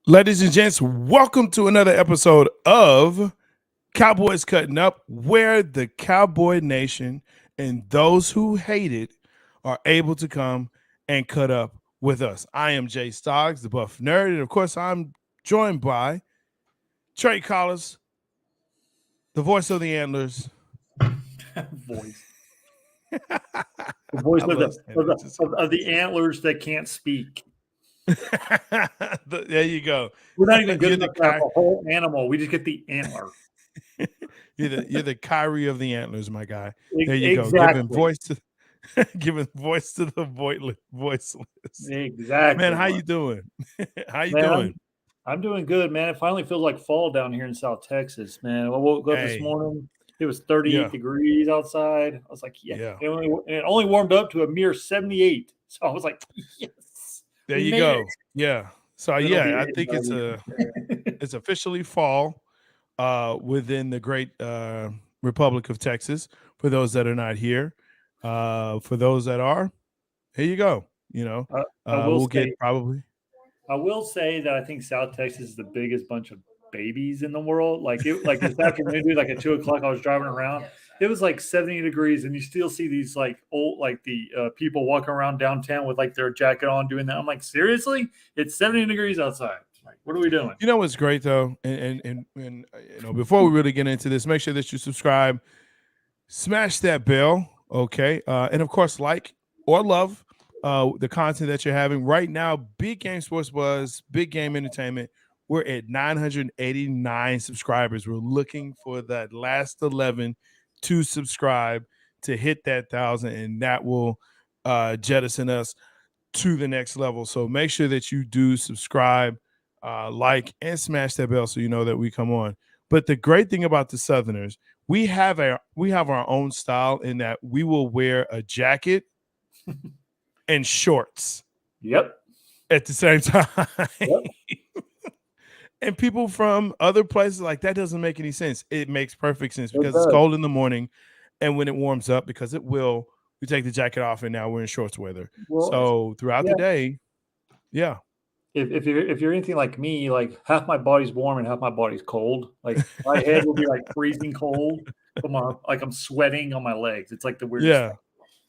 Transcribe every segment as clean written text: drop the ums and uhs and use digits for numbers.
Ladies and gents, welcome to another episode of Cowboys Cutting Up, where the Cowboy Nation and those who hate it are able to come and cut up with us. I am J-Stogs, the Buff Nerd, and of course, I'm joined by Trey Collins, the voice of the Antlers. Voice. The voice of the antlers that can't speak. There you go. We're not even good enough to have a whole animal. We just get the antler. You're the Kyrie of the Antlers, my guy. There you Exactly. go. Giving voice to the voiceless. Exactly. Man, how you doing? How you Man, doing? I'm doing good, man. It finally feels like fall down here in South Texas, man. I woke up this morning. It was 38 degrees outside. I was like, yeah. It only warmed up to a mere 78. So I was like, yes. There you go. Yeah. So I think it's officially fall within the great Republic of Texas. For those that are not here, for those that are, here you go. You know, I will say that I think South Texas is the biggest bunch of babies in the world. Like this afternoon, dude, like at 2:00, I was driving around. It was like 70 degrees, and you still see these like old, like the people walking around downtown with like their jacket on doing that. I'm like, seriously? It's 70 degrees outside. Like, what are we doing? You know what's great though, and you know, before we really get into this, make sure that you subscribe, smash that bell, okay, and of course like or love the content that you're having right now. Big Game Sports Buzz, Big Game Entertainment. We're at 989 subscribers. We're looking for that last 11 to subscribe to hit that 1,000, and that will jettison us to the next level. So make sure that you do subscribe, like, and smash that bell so you know that we come on. But the great thing about the Southerners, we have our own style in that we will wear a jacket and shorts. Yep. At the same time. Yep. And people from other places, like, that doesn't make any sense. It makes perfect sense because it's cold in the morning, and when it warms up, because it will, we take the jacket off, and now we're in shorts weather. Well, so throughout the day, If you're anything like me, like half my body's warm and half my body's cold. Like my head will be like freezing cold, but I'm sweating on my legs. It's like the weirdest thing.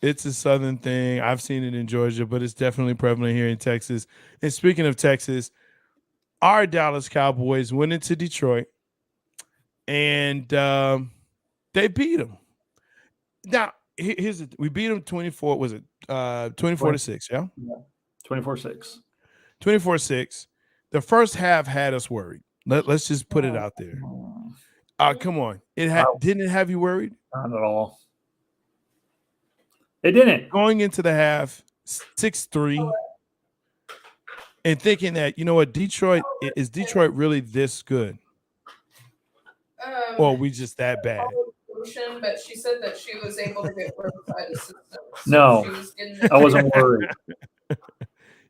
It's a Southern thing. I've seen it in Georgia, but it's definitely prevalent here in Texas. And speaking of Texas, our Dallas Cowboys went into Detroit, and they beat them. Now, we beat them 24. Was it 24-6? Yeah, 24-6. 24-6. The first half had us worried. Let's just put it out there. Come on, didn't it have you worried? Not at all. It didn't. Going into the half, 6-3. And thinking that, you know what, is Detroit really this good? Or are we just that bad? But she said that she was able to get roadside assistance. No, I wasn't worried.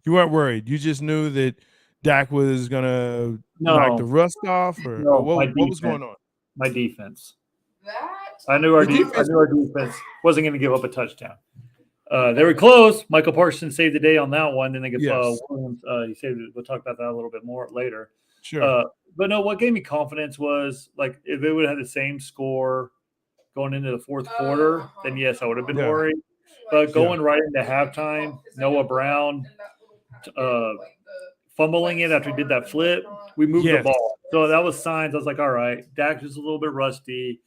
You weren't worried. You just knew that Dak was going to knock the rust off? Or what was going on? My defense. I knew our defense wasn't going to give up a touchdown. They were close. Michael Parsons saved the day on that one. Then they get Williams. He saved it. We'll talk about that a little bit more later. Sure. But no, what gave me confidence was, like, if it would have had the same score going into the fourth quarter, then yes, I would have been worried. But going right into halftime, Noah Brown fumbling it after he did that flip, we moved the ball. So that was signs. I was like, all right, Dak was a little bit rusty.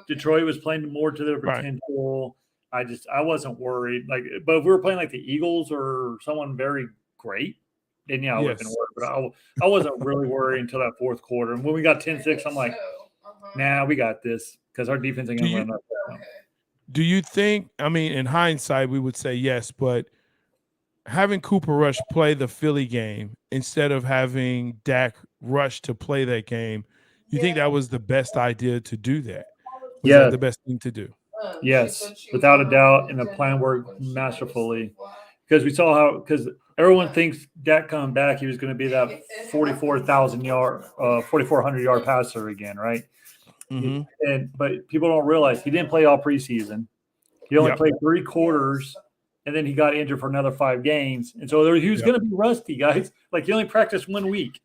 Detroit was playing more to their potential. Right. I wasn't worried. Like, but if we were playing like the Eagles or someone very great, then I would have been worried. But I wasn't really worried until that fourth quarter. And when we got 10-6, I'm like, nah, we got this, because our defense ain't going to run up that. Do you think, I mean, in hindsight, we would say yes, but having Cooper Rush play the Philly game instead of having Dak Rush to play that game, you think that was the best idea to do that? Was that the best thing to do? Yes, without a doubt, and the plan worked masterfully, because we saw how, because everyone thinks Dak coming back, he was going to be that 4,400 yard passer again, right? Mm-hmm. But people don't realize he didn't play all preseason. He only played 3 quarters, and then he got injured for another 5 games, and so he was going to be rusty, guys. Like, he only practiced 1 week.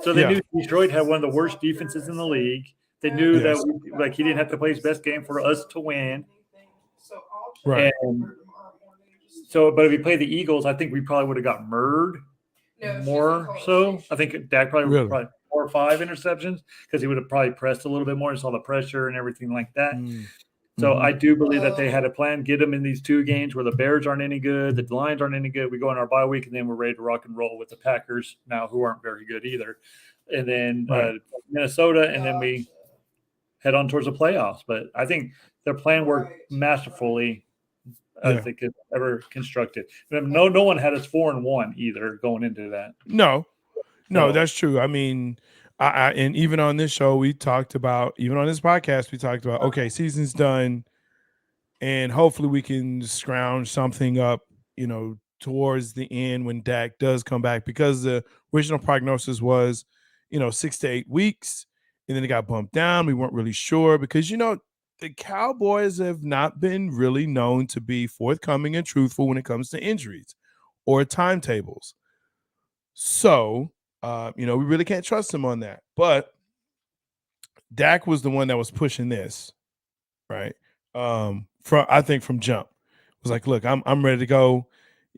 So they knew Detroit had one of the worst defenses in the league. They knew that he didn't have to play his best game for us to win. Right. And so, but if he played the Eagles, I think we probably would have got murdered more so. I think Dak probably 4 or 5 interceptions because he would have probably pressed a little bit more and saw the pressure and everything like that. So I do believe that they had a plan, get them in these 2 games where the Bears aren't any good, the Lions aren't any good. We go in our bye week, and then we're ready to rock and roll with the Packers now, who aren't very good either. And then Minnesota, and then we head on towards the playoffs. But I think their plan worked masterfully as they could ever construct it. No one had us 4-1 either going into that. No, that's true. I mean, I and even on this show, we talked about, even on this podcast, we talked about, okay, season's done, and hopefully we can scrounge something up, towards the end when Dak does come back, because the original prognosis was, 6 to 8 weeks, and then it got bumped down. We weren't really sure because, the Cowboys have not been really known to be forthcoming and truthful when it comes to injuries or timetables. So, we really can't trust him on that. But Dak was the one that was pushing this, right? From jump. It was like, look, I'm ready to go.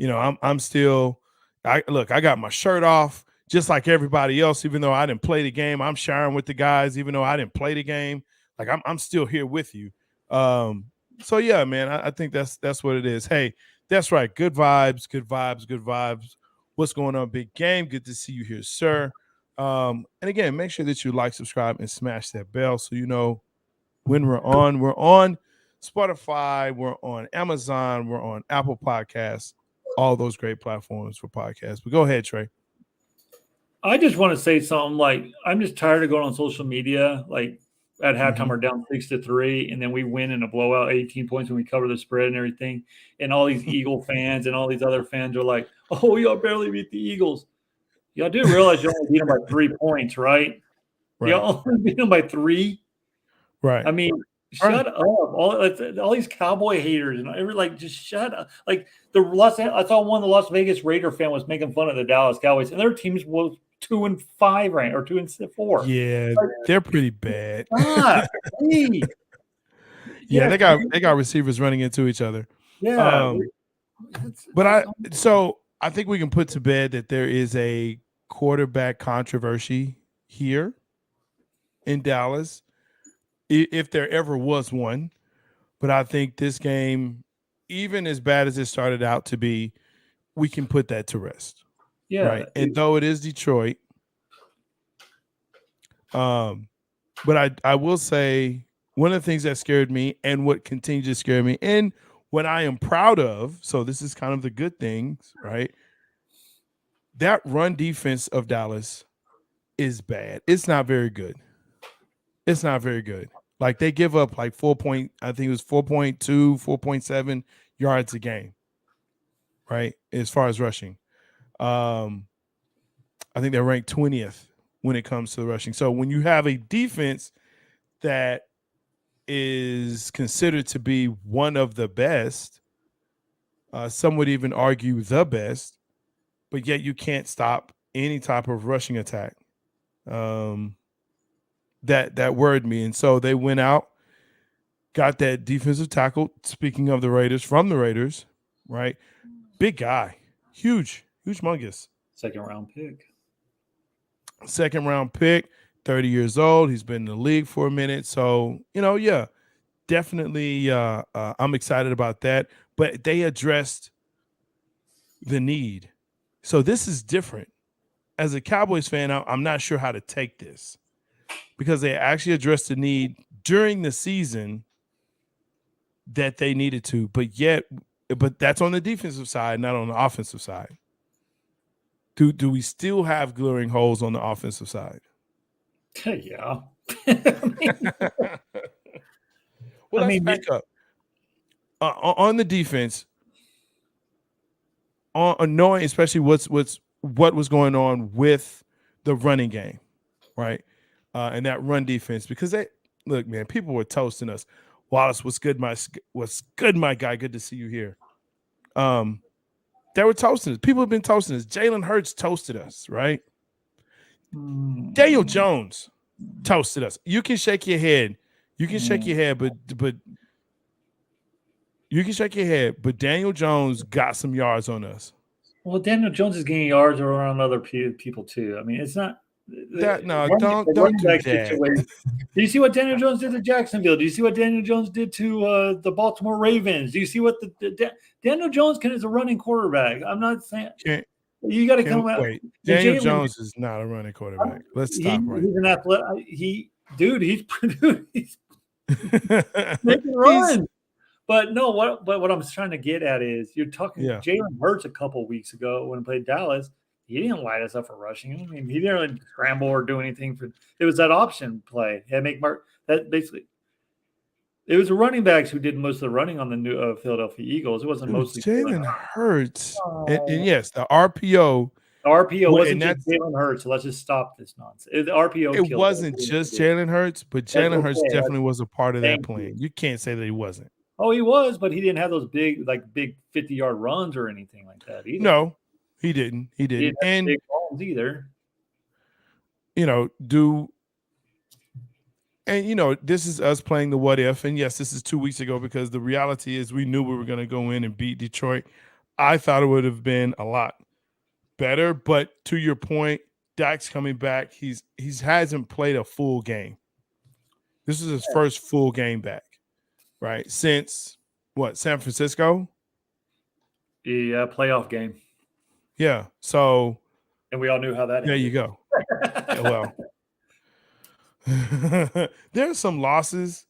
I'm still. I got my shirt off just like everybody else. Even though I didn't play the game, I'm sharing with the guys. Even though I didn't play the game, like I'm still here with you. So yeah, man, I think that's what it is. Hey, that's right. Good vibes, good vibes, good vibes. What's going on, Big Game? Good to see you here, sir. And again, make sure that you like, subscribe, and smash that bell so you know when we're on. We're on Spotify, we're on Amazon, we're on Apple Podcasts, all those great platforms for podcasts. But go ahead, Trey. I just want to say something like, I'm just tired of going on social media. Like at halftime, we're down 6-3, and then we win in a blowout, 18 points, when we cover the spread and everything. And all these Eagle fans and all these other fans are like, oh, y'all barely beat the Eagles. Y'all do realize you only beat them by 3 points, right? Y'all only beat them by 3. Right. I mean, shut up. All these Cowboy haters and just shut up. Like I saw one of the Las Vegas Raider fan was making fun of the Dallas Cowboys, and their teams was 2-5 right, or 2-4. Yeah, they're pretty bad. Yeah, they got receivers running into each other. Yeah. But I think we can put to bed that there is a quarterback controversy here in Dallas, if there ever was one. But I think this game, even as bad as it started out to be, we can put that to rest. Yeah. Right. And though it is Detroit, but I will say one of the things that scared me, and what continues to scare me, and what I am proud of, so this is kind of the good things, right? That run defense of Dallas is bad. It's not very good. It's not very good. Like they give up like 4.2, 4.7 yards a game, right? As far as rushing. I think they're ranked 20th when it comes to the rushing. So when you have a defense that is considered to be one of the best, some would even argue the best, but yet you can't stop any type of rushing attack. That worried me. And so they went out, got that defensive tackle, speaking of the Raiders, from the Raiders, right? Big guy, huge, humongous. Second round pick, 30 years old. He's been in the league for a minute. So, definitely I'm excited about that. But they addressed the need. So this is different. As a Cowboys fan, I'm not sure how to take this, because they actually addressed the need during the season that they needed to. But that's on the defensive side, not on the offensive side. Do we still have glaring holes on the offensive side? Yeah. Well, let's back up. On the defense, on knowing especially what was going on with the running game, right? And that run defense, because look, man, people were toasting us. Wallace, what's good, my guy? Good to see you here. They were toasting us. People have been toasting us. Jalen Hurts toasted us, right? Daniel Jones toasted us. You can shake your head. You can shake your head, but you can shake your head. But Daniel Jones got some yards on us. Well, Daniel Jones is getting yards around other people too. I mean, it's not that. No, don't do that. Situation. Do you see what Daniel Jones did to Jacksonville? Do you see what Daniel Jones did to the Baltimore Ravens? Do you see what Daniel Jones is a running quarterback? I'm not saying you got to come out. Wait, Daniel Jones is not a running quarterback. Let's stop right. He's an athletic. He's making runs. But no, what I'm trying to get at is you're talking Jalen Hurts a couple weeks ago when he played Dallas. He didn't light us up for rushing. I mean, he didn't really scramble or do anything for. It was that option play. He had to make that basically. It was the running backs who did most of the running on the new Philadelphia Eagles. It wasn't mostly Jalen Hurts. And yes, the RPO. The RPO wasn't just Jalen Hurts. So let's just stop this nonsense. The RPO. It wasn't just Jalen Hurts, but Jalen Hurts definitely was a part of that plan. You can't say that he wasn't. Oh, he was, but he didn't have those big 50-yard runs or anything like that either. No, he didn't. He didn't. And big balls either. This is us playing the what if. And yes, this is 2 weeks ago because the reality is we knew we were going to go in and beat Detroit. I thought it would have been a lot better, but to your point, Dak's coming back. He hasn't played a full game. This is his first full game back. Right, since San Francisco? Yeah, playoff game. Yeah, so and we all knew how that ended. There you go. Well, there are some losses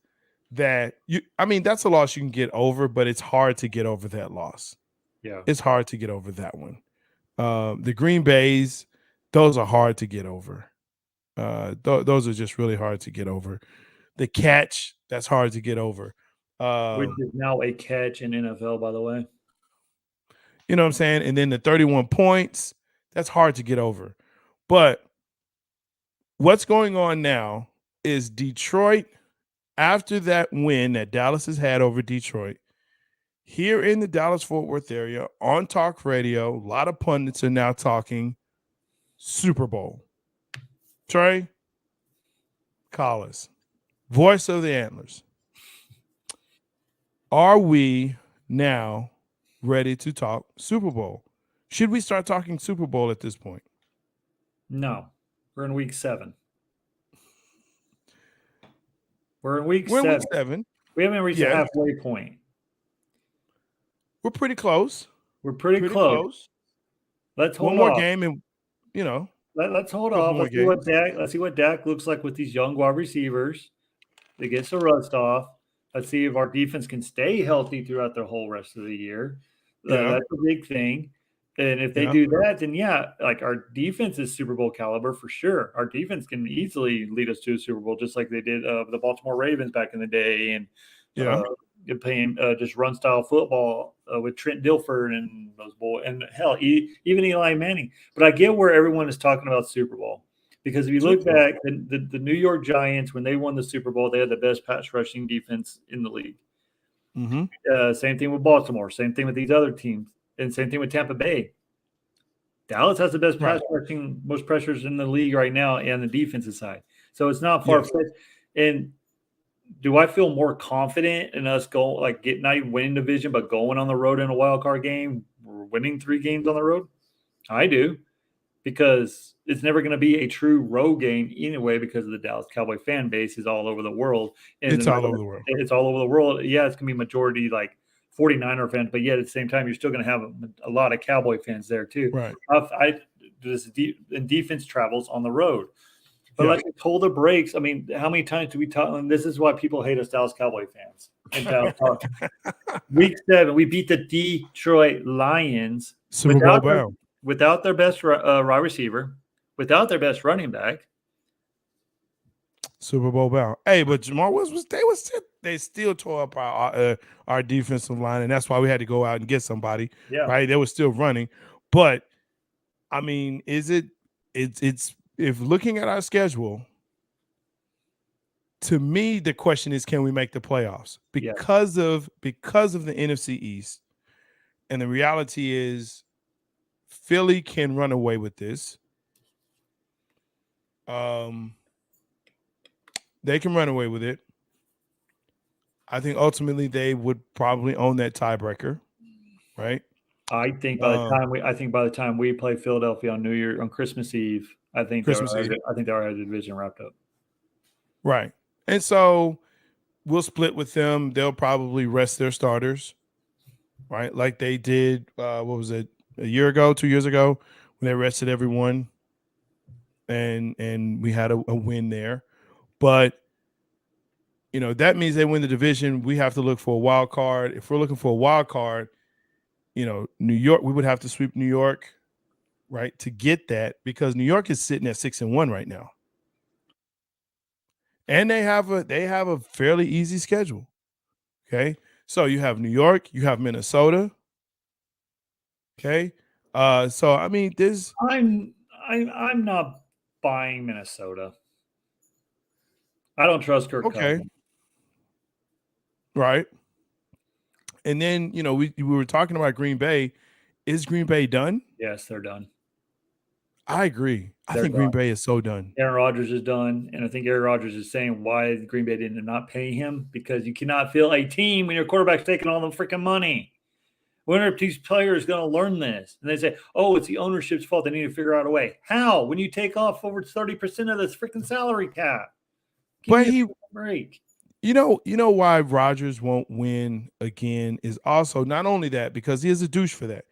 that that's a loss you can get over, but it's hard to get over that loss. Yeah, it's hard to get over that one. The Green Bays, those are hard to get over. Those are just really hard to get over. The catch, that's hard to get over. Which is now a catch in NFL, by the way. You know what I'm saying? And then the 31 points, that's hard to get over. But what's going on now is Detroit, after that win that Dallas has had over Detroit, here in the Dallas-Fort Worth area, on talk radio, a lot of pundits are now talking Super Bowl. Trey Collis, voice of the Antlers. Are we now ready to talk Super Bowl? Should we start talking Super Bowl at this point? No. We're in week 7. We're in week 7. We haven't reached the halfway point. We're pretty close. We're pretty close. Let's hold one more game and let's hold off. Let's see what Dak looks like with these young wide receivers. It gets the rust off. Let's see if our defense can stay healthy throughout the whole rest of the year. That's a big thing. And if they do that, then our defense is Super Bowl caliber for sure. Our defense can easily lead us to a Super Bowl, just like they did the Baltimore Ravens back in the day, and playing just run style football with Trent Dilfer and those boys, and hell, even Eli Manning. But I get where everyone is talking about Super Bowl. Because if you look back, the New York Giants, when they won the Super Bowl, they had the best pass rushing defense in the league. Mm-hmm. Same thing with Baltimore. Same thing with these other teams. And same thing with Tampa Bay. Dallas has the best pass rushing, most pressures in the league right now on the defensive side. So it's not far-fetched. And do I feel more confident in us going, not even winning division, but going on the road in a wild card game, winning 3 games on the road? I do. Because it's never going to be a true road game anyway, because of the Dallas Cowboy fan base is all over the world. And it's all over the world. It's all over the world. Yeah, it's going to be majority 49er fans, but yet at the same time, you're still going to have a lot of Cowboy fans there too. Right. And defense travels on the road. But pull the brakes. I mean, how many times do we talk? And this is why people hate us Dallas Cowboy fans. Week 7, we beat the Detroit Lions. Super Bowl bound. Without their best wide receiver, without their best running back. Super Bowl bound. Hey, but Jamar they still tore up our defensive line, and that's why we had to go out and get somebody. Yeah. Right. They were still running. But I mean, it's if looking at our schedule, to me, the question is, can we make the playoffs? Because of the NFC East. And the reality is Philly can run away with this. They can run away with it. I think ultimately they would probably own that tiebreaker, right? I think by the time we play Philadelphia on Christmas Eve, I think they already have the division wrapped up. Right. And so we'll split with them. They'll probably rest their starters, right? Like they did, what was it, a year ago, 2 years ago, when they rested everyone and we had a win there. But that means they win the division. We have to look for a wild card. If we're looking for a wild card, New York, we would have to sweep New York, right, to get that, because New York is sitting at 6-1 right now. And they have a fairly easy schedule. Okay. So you have New York, you have Minnesota. Okay. So I mean, I'm not buying Minnesota. I don't trust Kirk Cousins. Right. And then, we were talking about Green Bay. Is Green Bay done? Yes, they're done. I agree. I think Green Bay is so done. Aaron Rodgers is done. And I think Aaron Rodgers is saying why Green Bay didn't not pay him, because you cannot field a team when your quarterback's taking all the freaking money. When are these players going to learn this? And they say, oh, it's the ownership's fault. They need to figure out a way. How? When you take off over 30% of this freaking salary cap. But break. You know why Rodgers won't win again is also not only that, because he is a douche for that,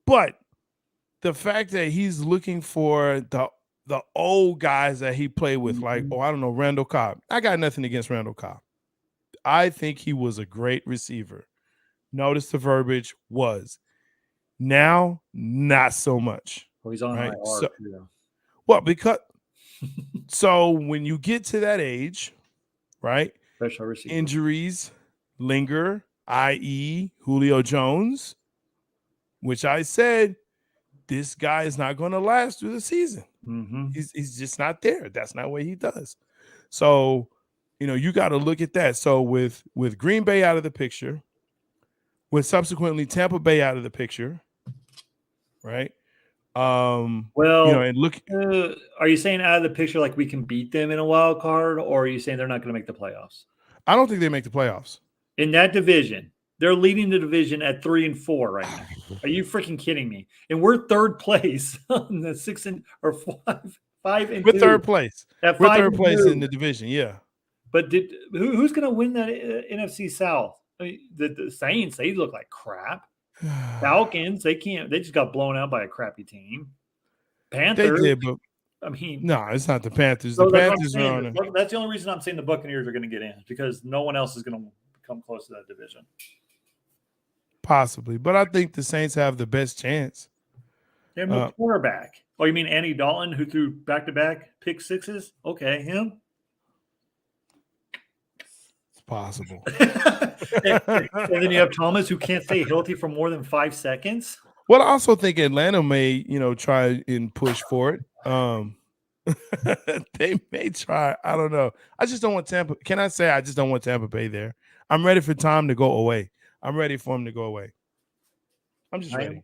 but the fact that he's looking for the old guys that he played with, like, I don't know, Randall Cobb. I got nothing against Randall Cobb. I think he was a great receiver. Notice the verbiage was. Now, not so much. Well, he's on right? Well, because so when you get to that age, right? Injuries linger, i.e. Julio Jones, which I said, this guy is not going to last through the season. Mm-hmm. He's just not there. That's not what he does. So, you got to look at that. So with Green Bay out of the picture, with subsequently Tampa Bay out of the picture, right? And look. Are you saying out of the picture like we can beat them in a wild card, or are you saying they're not going to make the playoffs? I don't think they make the playoffs. In that division, they're leading the division at 3-4 right now. Are you freaking kidding me? And we're third place on the 5 and 2. We're third place. We're third place in the division, yeah. But who's going to win that NFC South? I mean, the Saints, they look like crap. Falcons, they can't. They just got blown out by a crappy team. Panthers, they did, but I mean, no, it's not the Panthers. The Panthers are on. That's the only reason I'm saying the Buccaneers are going to get in, because no one else is going to come close to that division. Possibly, but I think the Saints have the best chance. They have no quarterback. Oh, you mean Andy Dalton, who threw back-to-back pick sixes? Okay, him. It's possible. and then you have Thomas, who can't stay healthy for more than 5 seconds. Well, I also think Atlanta may, try and push for it. They may try. I don't know. I just don't want Tampa. Can I say I just don't want Tampa Bay there? I'm ready for Tom to go away. I'm ready for him to go away. I'm just ready.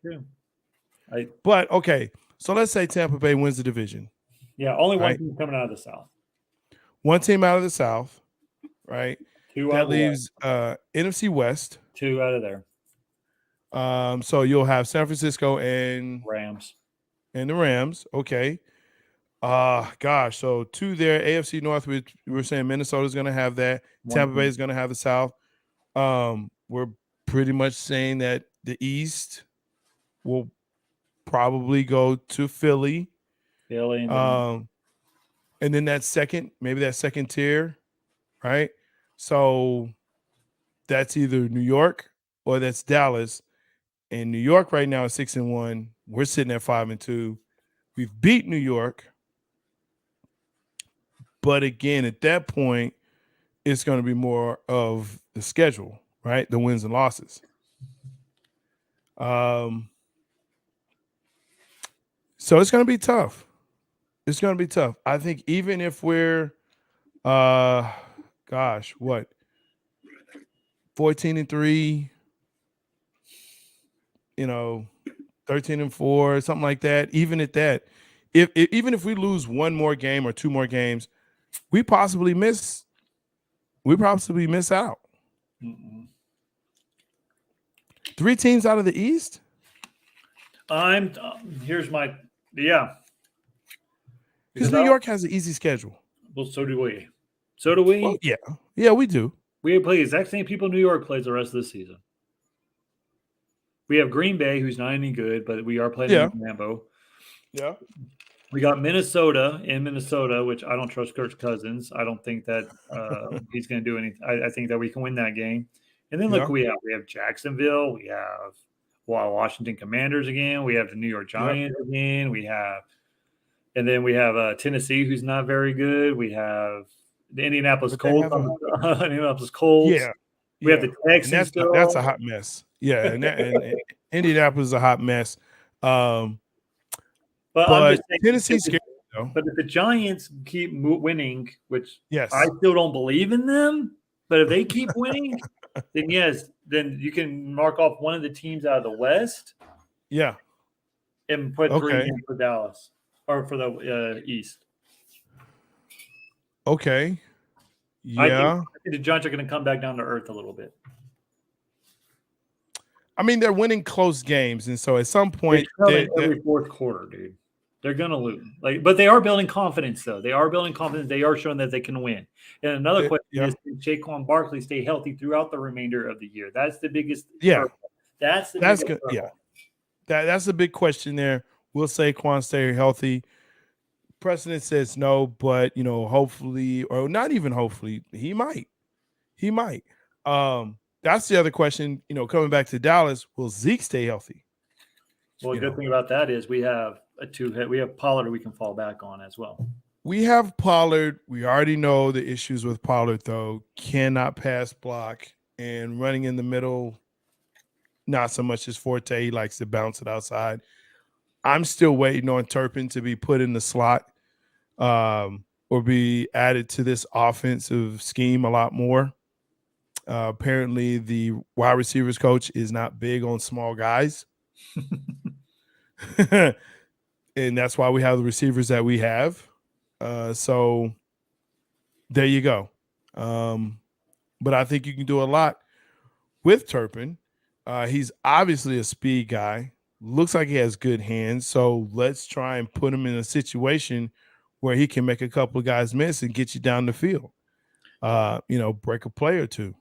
But okay, so let's say Tampa Bay wins the division. Yeah, only one team coming out of the South. One team out of the South, right? 2 that leaves NFC West. 2 out of there. So you'll have San Francisco and Rams. And the Rams. Okay. Gosh. So 2 there. AFC North, we were saying Minnesota's going to have that. Tampa Bay is going to have the South. We're pretty much saying that the East will probably go to Philly. And then that second tier, right? So that's either New York or that's Dallas. And New York right now is 6-1. We're sitting at 5-2. We've beat New York. But again, at that point, it's going to be more of the schedule, right? The wins and losses. So it's going to be tough. It's going to be tough. I think even if we're, 14-3, 13-4, something like that. Even at that, even if we lose one more game or two more games, we possibly miss out. Mm-mm. 3 teams out of the East. Here's my yeah. Because New York has an easy schedule. Well, so do we. So do we. Well, yeah, we do. We play the exact same people New York plays the rest of the season. We have Green Bay, who's not any good, but we are playing in Lambeau. Yeah. We got Minnesota in Minnesota, which I don't trust Kirk Cousins. I don't think that he's going to do anything. I think that we can win that game. And then look, we have Jacksonville. We have Washington Commanders again. We have the New York Giants again. And then we have Tennessee, who's not very good. We have the Indianapolis Colts. Yeah. We have the Texans. That's a hot mess. Yeah, and Indianapolis is a hot mess. But I'm just saying, Tennessee's scary, though. But if the Giants keep winning, which yes, I still don't believe in them, but if they keep winning, then yes, then you can mark off one of the teams out of the West. Yeah. And put 3 in for Dallas or for the East. Okay. Yeah. I think the Giants are going to come back down to earth a little bit. I mean, they're winning close games, and so at some point, every fourth quarter, dude, they're going to lose. But they are building confidence, though. They are building confidence. They are showing that they can win. And another question is: can Saquon Barkley stay healthy throughout the remainder of the year? That's the biggest. Yeah, that's good. Yeah, that's a big question there. Will Saquon stay healthy? Precedent says no, but hopefully, or not even hopefully, he might. That's the other question. Coming back to Dallas, will Zeke stay healthy? Well, the good thing about that is we have we have Pollard we can fall back on as well. We have Pollard. We already know the issues with Pollard, though. Cannot pass block and running in the middle. Not so much his forte. He likes to bounce it outside. I'm still waiting on Turpin to be put in the slot or be added to this offensive scheme a lot more. Apparently, the wide receivers coach is not big on small guys. And that's why we have the receivers that we have. So there you go. But I think you can do a lot with Turpin. He's obviously a speed guy. Looks like he has good hands. So let's try and put him in a situation where he can make a couple of guys miss and get you down the field. Break a play or two.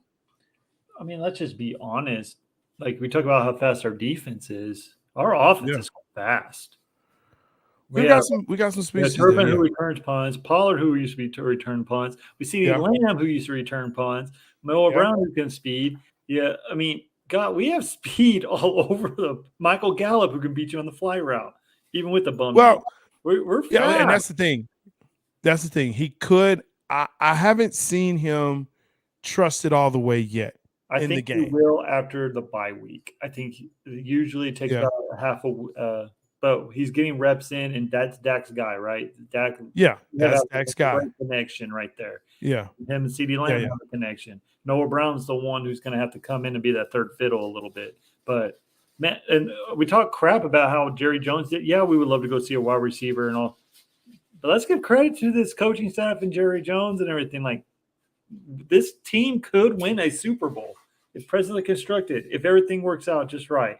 I mean, let's just be honest. Like we talk about how fast our defense is. Our offense is fast. We got some speed. Turpin who returns punts, Pollard who used to be return punts. We see Lamb who used to return punts, Noah Brown who can speed. Yeah, I mean, God, we have speed all over the Michael Gallup who can beat you on the fly route, even with the bum. Well, we're fast. Yeah, and that's the thing. He could. I haven't seen him trust it all the way yet. I think he will after the bye week. I think usually it takes about half a. But he's getting reps in, and that's Dak's guy, right? Dak. Yeah, that's Dak's guy. Connection right there. Yeah, him and CeeDee Lamb have a connection. Noah Brown's the one who's going to have to come in and be that third fiddle a little bit. But man, and we talk crap about how Jerry Jones did. Yeah, we would love to go see a wide receiver and all. But let's give credit to this coaching staff and Jerry Jones and everything. Like this team could win a Super Bowl if presently constructed, if everything works out just right.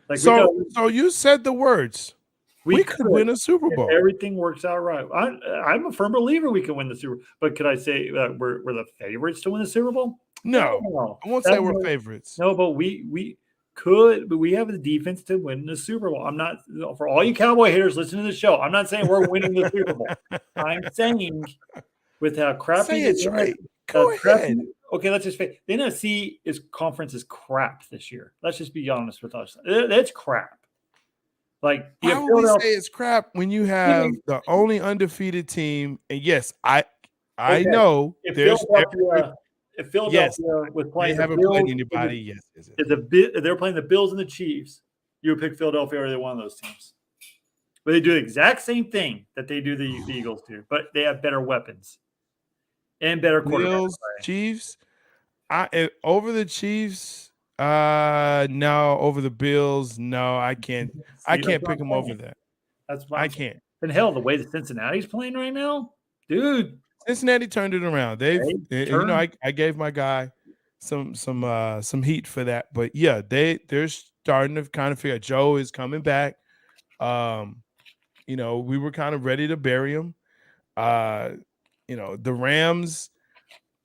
Like so you said the words. We could win a Super Bowl. If everything works out right. I'm a firm believer we can win the Super Bowl. But could I say we're the favorites to win the Super Bowl? No. I won't say we're favorites. No, but we could. But we have the defense to win the Super Bowl. I'm not for all you Cowboy haters listening to the show. I'm not saying we're winning the Super Bowl. I'm saying with how crappy it is. Right. Go ahead. Okay, let's just say the NFC conference is crap this year. Let's just be honest with us. That's crap. Like, how would we say it's crap when you have the only undefeated team? And yes, I know if Philadelphia was playing, they haven't played anybody. Yes. If they're playing the Bills and the Chiefs, you would pick Philadelphia or one of those teams. But they do the exact same thing that they do the Eagles do, but they have better weapons. And better quarterbacks. Bills, Chiefs. Over the Chiefs, no. Over the Bills, no. I can't. I can't pick them over that. That's I can't. And hell, the way that Cincinnati's playing right now, dude. Cincinnati turned it around. I gave my guy some heat for that, but yeah, they're starting to kind of figure out Joe is coming back. We were kind of ready to bury him. The Rams,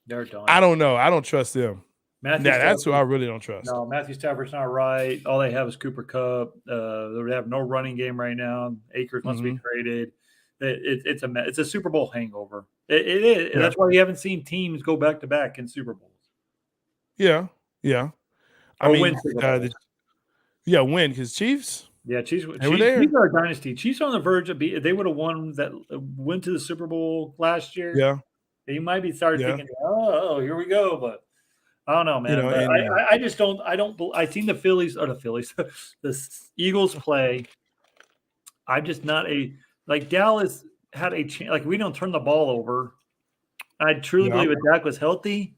they're done. I don't know. I don't trust them. That's who I really don't trust. No, Matthew Stafford's not right. All they have is Cooper Kupp. They have no running game right now. Akers must be traded. It's a Super Bowl hangover. It is. Yeah. That's why you haven't seen teams go back to back in Super Bowls. Yeah. Win because Chiefs. Yeah, Chiefs are a dynasty. Chiefs are on the verge of they would have won that went to the Super Bowl last year. Yeah. You might be thinking, oh, here we go, but I don't know, man. I just don't. I've seen the Phillies, the Eagles play. I'm just not Dallas had a chance. We don't turn the ball over. I truly believe if Dak was healthy,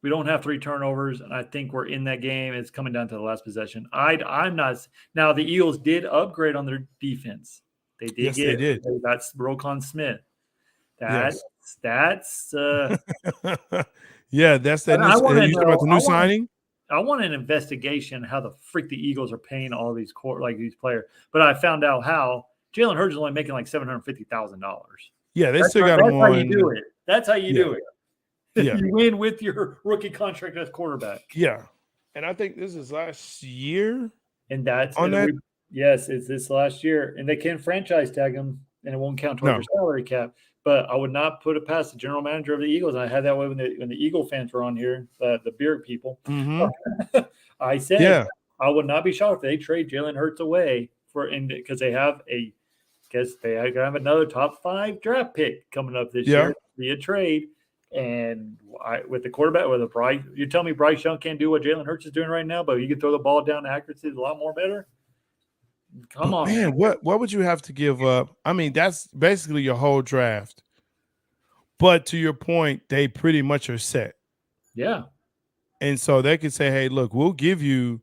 we don't have 3 turnovers, and I think we're in that game. It's coming down to the last possession. I'm not. Now the Eagles did upgrade on their defense. They did. Yes, they did. That's Roquan Smith. That's yeah, that's that. You talking about the new signing? I want an investigation how the freak the Eagles are paying all these these players. But I found out how Jalen Hurts is only making $750,000. Yeah, they still got him on. That's how you do it. That's how you do it. Yeah. You win with your rookie contract as quarterback. Yeah, and I think this is last year. And that's on that. Yes, it's this last year, and they can franchise tag him, and it won't count towards your salary cap. But I would not put it past the general manager of the Eagles. And I had that way when the Eagle fans were on here, the beard people. Mm-hmm. I said, I would not be shocked if they trade Jalen Hurts away because they have another top 5 draft pick coming up this year via trade. And with the quarterback, you tell me Bryce Young can't do what Jalen Hurts is doing right now, but you can throw the ball down, accuracy is a lot more better. Come on, man. What would you have to give up? I mean, that's basically your whole draft. But to your point, they pretty much are set. Yeah. And so they could say, hey, look, we'll give you,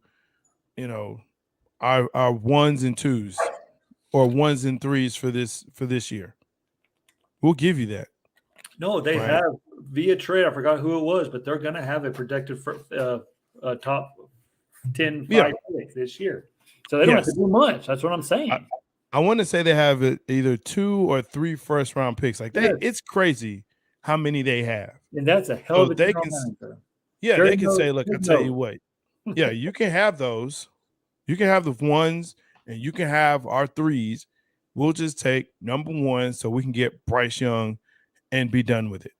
our 1s and 2s or 1s and 3s for this year. We'll give you that. No, they have via trade. I forgot who it was, but they're going to have a projected top 10 pick this year. So they don't have to do much. That's what I'm saying. I want to say they have either 2 or 3 first-round picks. It's crazy how many they have. And that's a hell of a manager. Yeah, they can say, look, I'll tell you what. Yeah, you can have those. You can have the 1s, and you can have our 3s. We'll just take number 1 so we can get Bryce Young and be done with it.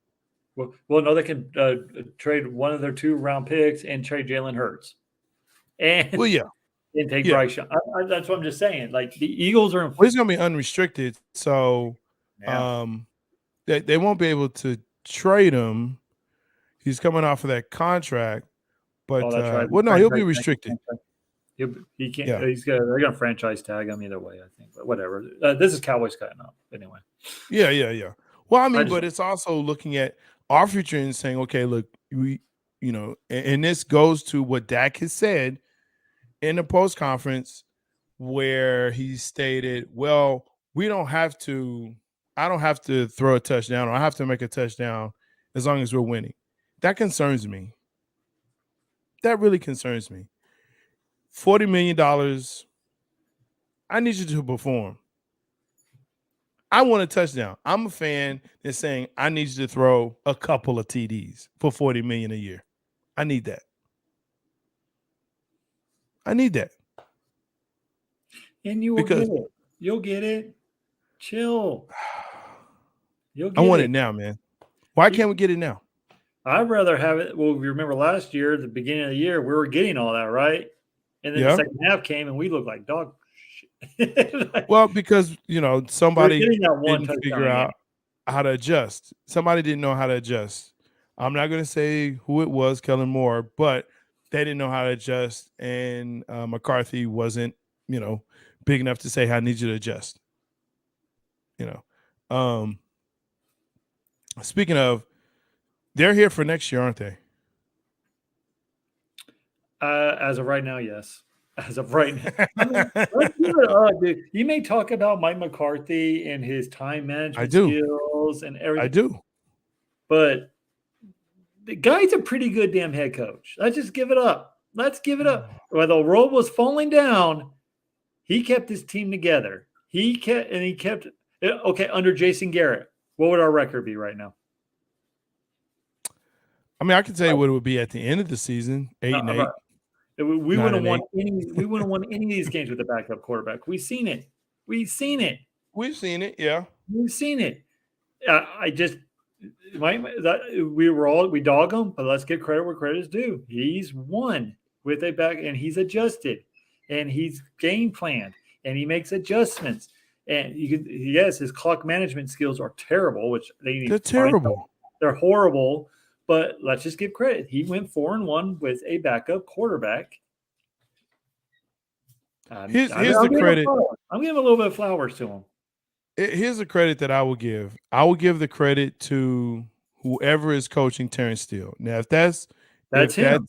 Well, no, they can trade one of their 2-round picks and trade Jalen Hurts. And and take Bryce Young. That's what I'm just saying. The Eagles are. He's going to be unrestricted, so they won't be able to trade him. He's coming off of that contract, but he'll be restricted. He can't. Yeah. They're going to franchise tag him either way, I think. But whatever. This is Cowboys cutting up anyway. Yeah. Well, I mean, but it's also looking at our future and saying, okay, look, and this goes to what Dak has said in the post conference, where he stated, well, I don't have to throw a touchdown, or I have to make a touchdown as long as we're winning. That concerns me. That really concerns me. $40 million. I need you to perform. I want a touchdown. I'm a fan that's saying I need you to throw a couple of TDs for $40 million a year. I need that. And you will get it. You'll get it. Chill. I want it now, man. Why can't we get it now? I'd rather have it. Well, you remember last year, the beginning of the year, we were getting all that, right? And then the second half came and we looked like dog shit. Well, because, somebody didn't figure out how to adjust. Somebody didn't know how to adjust. I'm not going to say who it was, Kellen Moore, but they didn't know how to adjust. And McCarthy wasn't, big enough to say, I need you to adjust. Speaking of, they're here for next year, aren't they? As of right now, yes. as of right now. I mean, let's give it up, dude. You may talk about Mike McCarthy and his time management skills and everything. I do. But the guy's a pretty good damn head coach. Let's just give it up. Let's give it up. When the world was falling down, he kept his team together. He kept okay, under Jason Garrett. What would our record be right now? I mean, I can tell you what it would be at the end of the season: 8-8. We wouldn't want any. We wouldn't want any of these games with a backup quarterback. We've seen it. We've seen it. Yeah, we've seen it. I just we dog him, but let's give credit where credit is due. He's won with a back, and he's adjusted, and he's game planned, and he makes adjustments. And his clock management skills are terrible, which they're terrible. They're horrible. But let's just give credit. He went 4-1 with a backup quarterback. Here's the credit. I'm giving a little bit of flowers to him. Here's the credit that I will give. I will give the credit to whoever is coaching Terrence Steele. Now, if that's him.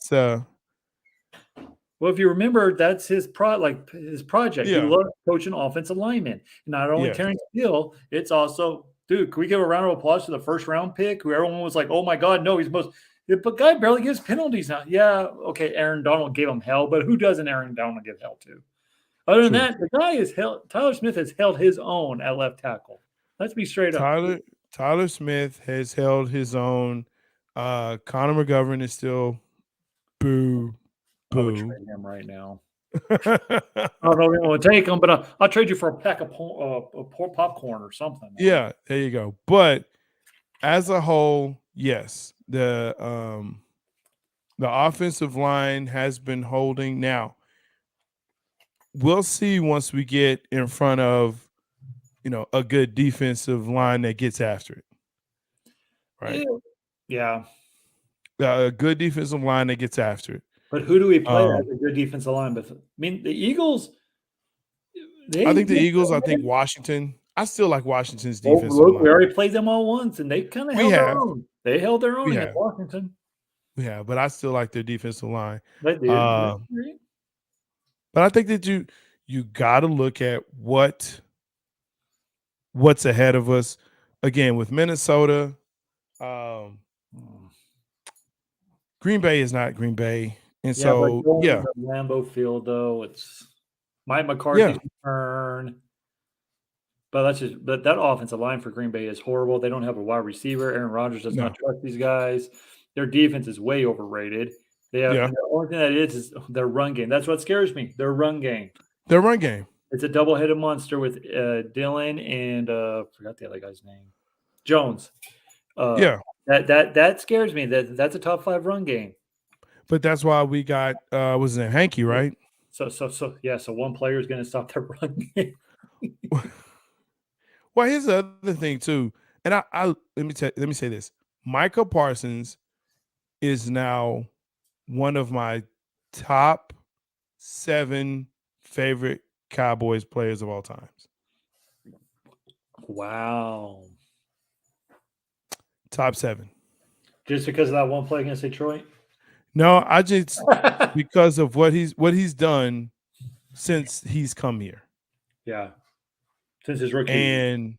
Well, if you remember, that's his project. Yeah. He loves coaching offensive linemen. Not only Terrence Steele, it's also, dude, can we give a round of applause to the first round pick who everyone was like, oh my God, no, he's but guy barely gives penalties now. Yeah, okay, Aaron Donald gave him hell, but who doesn't Aaron Donald give hell to? Other than that, the guy Tyler Smith has held his own at left tackle. Let's be straight up. Tyler Smith has held his own. Connor McGovern is still boo. I would trade him right now. I don't know if I'm going to take him, but I'll trade you for a pack of popcorn or something. Yeah, there you go. But as a whole, yes, the offensive line has been holding. Now, we'll see once we get in front of, a good defensive line that gets after it. Right? Yeah. A good defensive line that gets after it. But who do we play as a good defensive line? I mean, the Eagles. I think Washington. I still like Washington's defensive line. We already played them all once, and they kind of held their own. They held their own against Washington. Yeah, but I still like their defensive line. They did. But I think that you got to look at what's ahead of us. Again, with Minnesota, Green Bay is not Green Bay. And so, Lambeau Field, though, it's Mike McCarthy's turn. But that offensive line for Green Bay is horrible. They don't have a wide receiver. Aaron Rodgers does not trust these guys. Their defense is way overrated. The only thing that is their run game. That's what scares me. Their run game. It's a double-headed monster with Dillon and I forgot the other guy's name, Jones. That scares me. That's a top 5 run game. But that's why we got was it Hanky, right? So one player is going to stop their run game. Well, here's the other thing too, and I let me say this: Micah Parsons is now one of my top 7 favorite Cowboys players of all times. Wow. Top 7. Just because of that one play against Detroit? No, I just because of what he's done since he's come here. Yeah. Since his rookie. And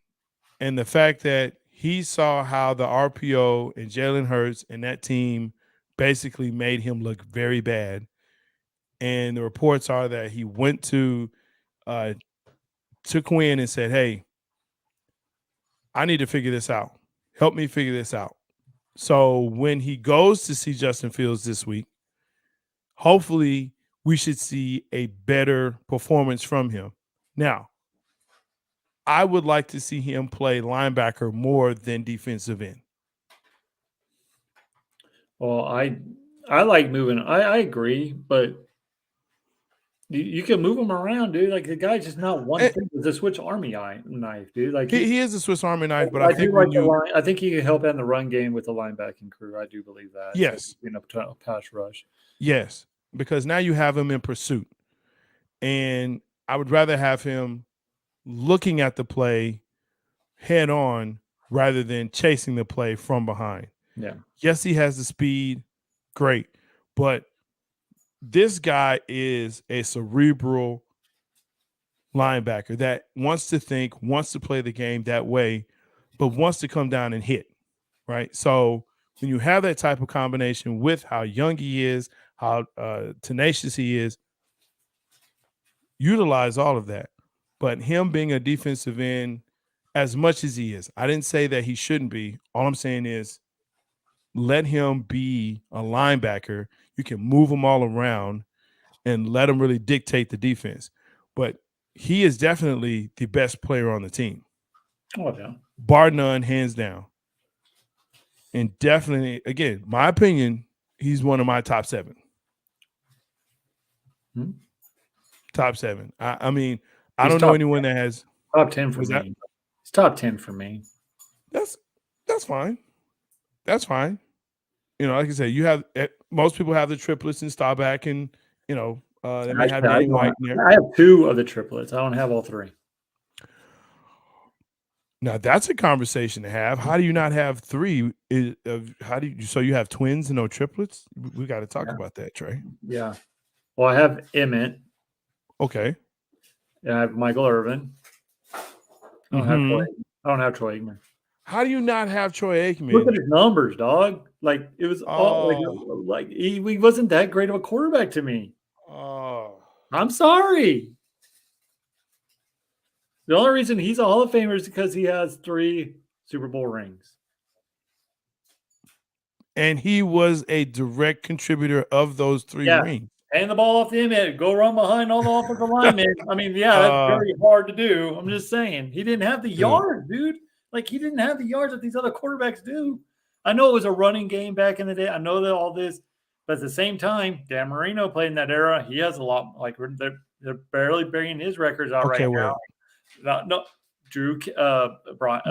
the fact that he saw how the RPO and Jalen Hurts and that team basically made him look very bad. And the reports are that he went to Quinn and said, hey, I need to figure this out. Help me figure this out. So when he goes to see Justin Fields this week, hopefully we should see a better performance from him. Now, I would like to see him play linebacker more than defensive end. Well, I like moving. I agree, but you can move him around, dude. Like the guy's just not one thing. It's a Swiss Army knife, dude. Like he is a Swiss Army knife, but I think I think he can help in the run game with the linebacking crew. I do believe that. Yes, a pass rush. Yes, because now you have him in pursuit, and I would rather have him looking at the play head on rather than chasing the play from behind. Yeah. Yes, he has the speed. Great. But this guy is a cerebral linebacker that wants to think, wants to play the game that way, but wants to come down and hit, right? So when you have that type of combination with how young he is, how tenacious he is, utilize all of that. But him being a defensive end, as much as he is, I didn't say that he shouldn't be. All I'm saying is let him be a linebacker. You can move him all around and let him really dictate the defense. But he is definitely the best player on the team. Oh, yeah. Bar none, hands down. And definitely, again, my opinion, he's one of my top 7. Top 7. I mean, I don't know anyone that has top 10 for me. It's top 10 for me. That's fine. That's fine. Like I said, you have most people have the triplets and Staubach, and they may have Danny White in there. I have 2 of the triplets. I don't have all 3. Now that's a conversation to have. How do you not have 3? So you have twins and no triplets? We got to talk about that, Trey. Yeah. Well, I have Emmett. Okay. And I have Michael Irvin. I don't have Troy Aikman. How do you not have Troy Aikman? Look at his numbers, dog. Like it was like he wasn't that great of a quarterback to me. Oh, I'm sorry. The only reason he's a Hall of Famer is because he has 3 Super Bowl rings. And he was a direct contributor of those 3 rings. Hand the ball off the end, go run behind all the offensive linemen. I mean, that's very hard to do. I'm just saying. He didn't have the yards, dude. Like, he didn't have the yards that these other quarterbacks do. I know it was a running game back in the day. I know that all this. But at the same time, Dan Marino played in that era. He has a lot. Like, they're barely bringing his records out now. No, Drew.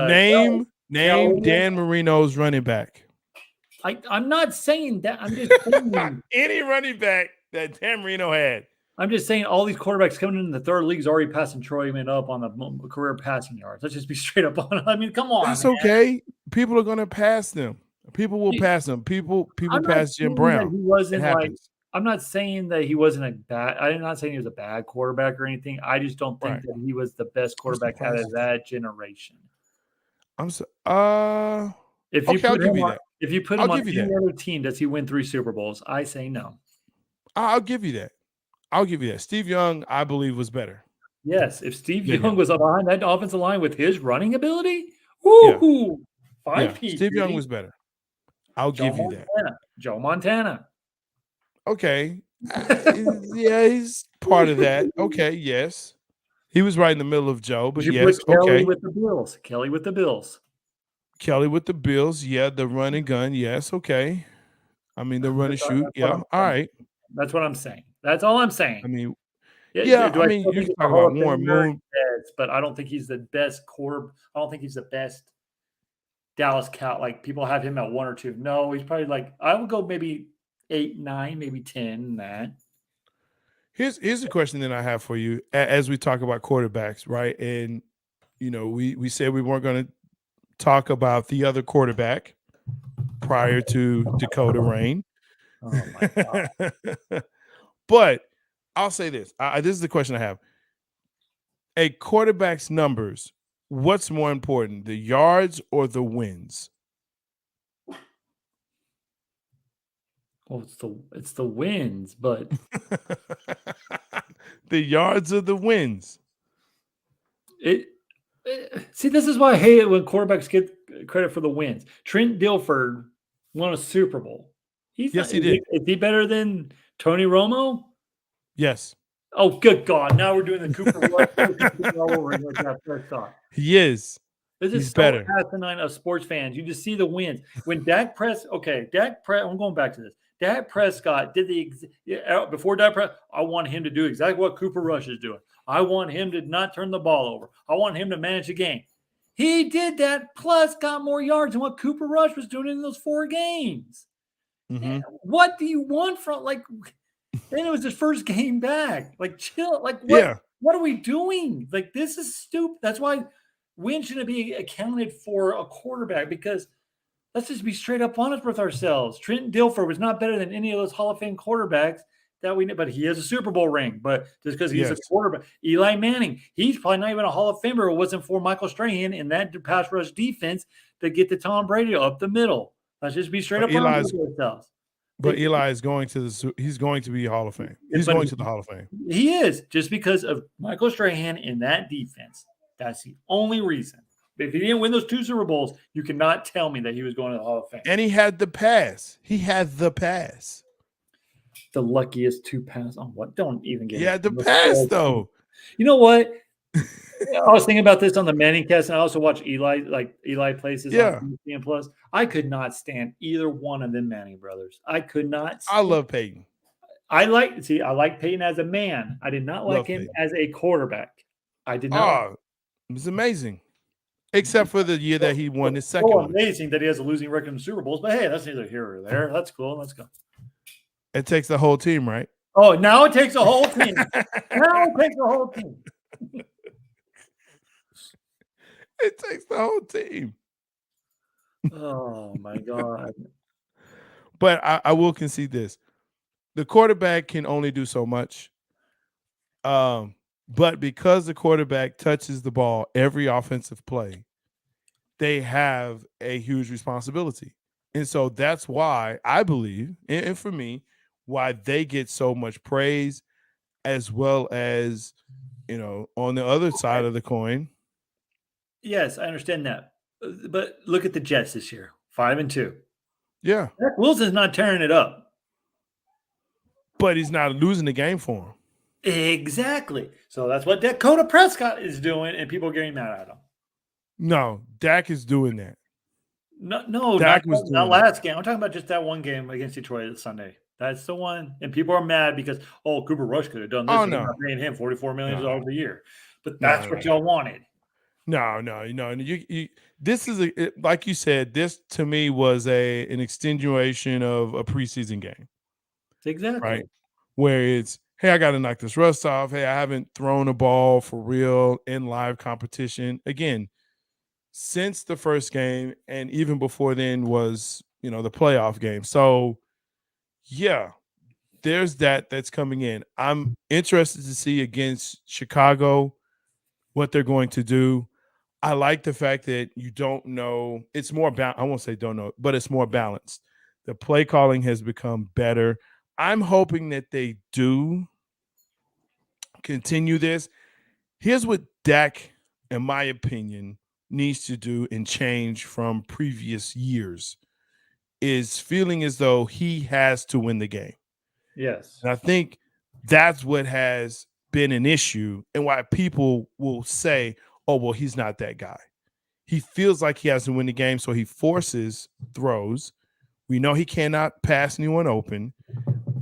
Name Dan Marino's running back. I'm not saying that. I'm just saying any running back that Dan Marino had. I'm just saying all these quarterbacks coming in the third league is already passing Troy Aikman up on the career passing yards. Let's just be straight up on it. I mean, come on. That's okay. People are going to pass them. People will pass them. People pass Jim Brown. He wasn't I'm not saying that he wasn't I'm not saying he was a bad quarterback or anything. I just don't think that he was the best quarterback out of that generation. If you put him on any other team, does he win 3 Super Bowls? I say no. I'll give you that. Steve Young, I believe, was better. Yes, if Steve Young was behind that offensive line with his running ability, woo, 5-piece. Steve Young was better. I'll give you that. Joe Montana. Okay. He's part of that. Okay, yes. He was right in the middle of Joe, but yes, Kelly with the Bills. Kelly with the Bills. Yeah, the run and gun. Yes, okay. I mean, the run and shoot. Yeah, all right. That's what I'm saying. That's all I'm saying. I mean, you talk about Warren Moon, but I don't think he's the best I don't think he's the best Dallas Cow. Like, people have him at 1 or 2. No, he's probably like, I would go maybe 8, 9, maybe 10. That. Here's a question that I have for you as we talk about quarterbacks, right? And we said we weren't going to talk about the other quarterback prior to Dakota Rain. Oh my God. But I'll say this. This is the question I have. A quarterback's numbers, what's more important, the yards or the wins? Well, it's the wins, but the yards are the wins. See, this is why I hate it when quarterbacks get credit for the wins. Trent Dilfer won a Super Bowl. He did. Is he better than Tony Romo? Yes. Oh, good God. Now we're doing the Cooper Rush. He is. This is so asinine of sports fans. You just see the wins. When I'm going back to this. Dak Prescott did before Dak Prescott, I want him to do exactly what Cooper Rush is doing. I want him to not turn the ball over. I want him to manage the game. He did that, plus got more yards than what Cooper Rush was doing in those 4 games. Mm-hmm. What do you want from, then it was his first game back. Chill. What are we doing? This is stupid. That's why wins shouldn't be accounted for a quarterback, because let's just be straight up honest with ourselves. Trent Dilfer was not better than any of those Hall of Fame quarterbacks, but he has a Super Bowl ring. But just because he's a Yes. quarterback, Eli Manning, he's probably not even a Hall of Famer. It wasn't for Michael Strahan in that pass rush defense to get the Tom Brady up the middle. Let's just be straight up honest with ourselves. But Eli is going to he's going to be Hall of Fame. He's going to the Hall of Fame. He is, just because of Michael Strahan in that defense. That's the only reason. If he didn't win those 2 Super Bowls, you cannot tell me that he was going to the Hall of Fame. And he had the pass. He had the pass. The luckiest 2 pass on what? Don't even get. He had the pass though. You know what? I was thinking about this on the Manning cast, and I also watch Eli places on ESPN Plus. I could not stand either one of them Manning brothers. I could not. I love Peyton. I like Peyton as a man. I did not like him as a quarterback. I did not. Oh, it was amazing. Except for the year that he won his second one. Amazing that he has a losing record in the Super Bowls, but hey, that's neither here or there. That's cool. Let's go. It takes the whole team, right? Oh, now it takes a whole team. It takes the whole team. Oh my God. But I will concede this. The quarterback can only do so much. But because the quarterback touches the ball every offensive play, they have a huge responsibility. And so that's why I believe, and for me, why they get so much praise, as well as, on the other side of the coin. Yes, I understand that. But look at the Jets this year, 5-2. Yeah. Zach Wilson's not tearing it up. But he's not losing the game for him. Exactly. So that's what Dakota Prescott is doing, and people are getting mad at him. No, Dak is doing that. No, Dak not last game. I'm talking about just that one game against Detroit this Sunday. That's the one. And people are mad because, Cooper Rush could have done this. Oh, and no. I'm not paying him $44 million a year. But that's what y'all wanted. No. This is like you said. This to me was an extenuation of a preseason game. Exactly. Right, where it's, hey, I got to knock this rust off. Hey, I haven't thrown a ball for real in live competition again since the first game, and even before then was the playoff game. So yeah, there's that's coming in. I'm interested to see against Chicago what they're going to do. I like the fact that you don't know. It's more I won't say don't know, but it's more balanced. The play calling has become better. I'm hoping that they do continue this. Here's what Dak, in my opinion, needs to do and change from previous years is feeling as though he has to win the game. Yes. And I think that's what has been an issue and why people will say, oh, well, he's not that guy. He feels like he has to win the game, so he forces throws. We know he cannot pass anyone open.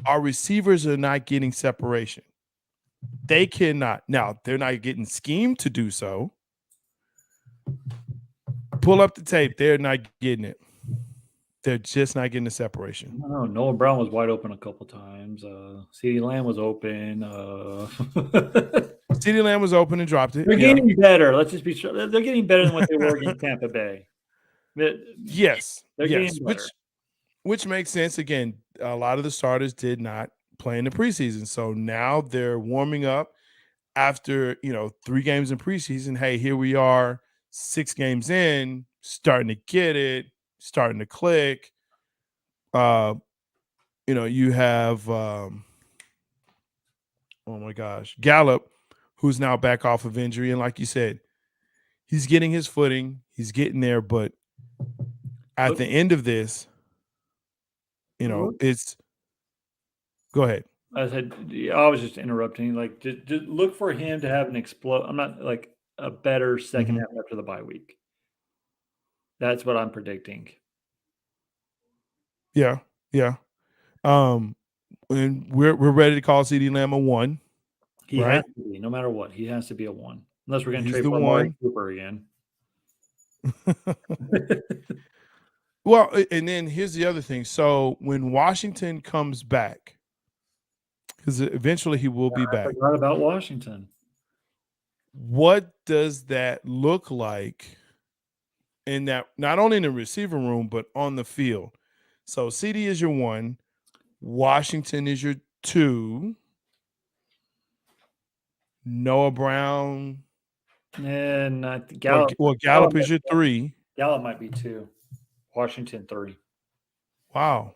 Our receivers are not getting separation. They cannot. Now, they're not getting schemed to do so. Pull up the tape. They're not getting it. They're just not getting the separation. Oh, Noah Brown was wide open a couple times. CeeDee Lamb was open. CeeDee Lamb was open and dropped it. They're getting better. Let's just be sure. They're getting better than what they were against Tampa Bay. Yes. They're getting better. Which makes sense. Again, a lot of the starters did not play in the preseason. So now they're warming up after, 3 games in preseason. Hey, here we are 6 games in, starting to get it, starting to click. You have, oh my gosh, Gallup, who's now back off of injury. And like you said, he's getting his footing. He's getting there. But at the end of this, it's – go ahead. I said, I was just interrupting. Like, just look for him to have an explode. I'm not like a better second half after the bye week. That's what I'm predicting. Yeah. And we're ready to call CeeDee Lamb a 1. He has to be, no matter what. He has to be a 1, unless we're going to trade for Amari Cooper again. Well, and then here's the other thing. So when Washington comes back, because eventually he will be back. I forgot about Washington. What does that look like in that, not only in the receiver room, but on the field? So CD is your 1, Washington is your 2. Noah Brown. And Gallup. Gallup is your 3. Gallup might be 2. Washington 3. Wow.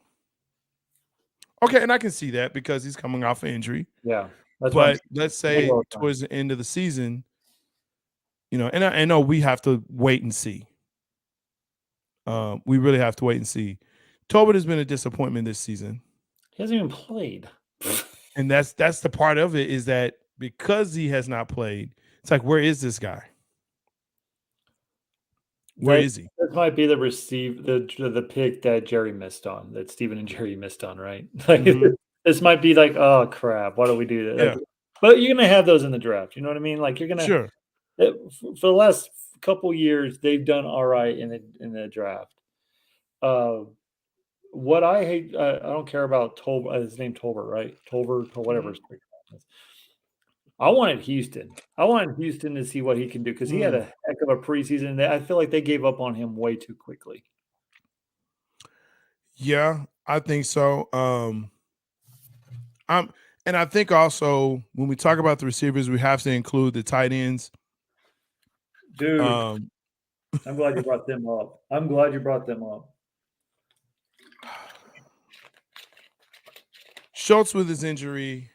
Okay, and I can see that because he's coming off an injury. Yeah. But let's say towards the end of the season, and I know we have to wait and see. We really have to wait and see. Tobin has been a disappointment this season. He hasn't even played. And that's the part of it, is that because he has not played, it's like, where is this guy? Where is he? This might be the pick that Jerry missed on, that Steven and Jerry missed on, right? Like this might be like, oh crap, why do we do that? Yeah. Like, but you're gonna have those in the draft. You know what I mean? Like you're gonna for the last couple years, they've done all right in the draft. What I hate, I don't care about Tolbert. His name Tolbert, right? Tolbert or whatever his name is. I wanted Houston. I wanted Houston to see what he can do because he had a heck of a preseason. I feel like they gave up on him way too quickly. Yeah, I think so. And I think also when we talk about the receivers, we have to include the tight ends. Dude, I'm glad you brought them up. Schultz with his injury,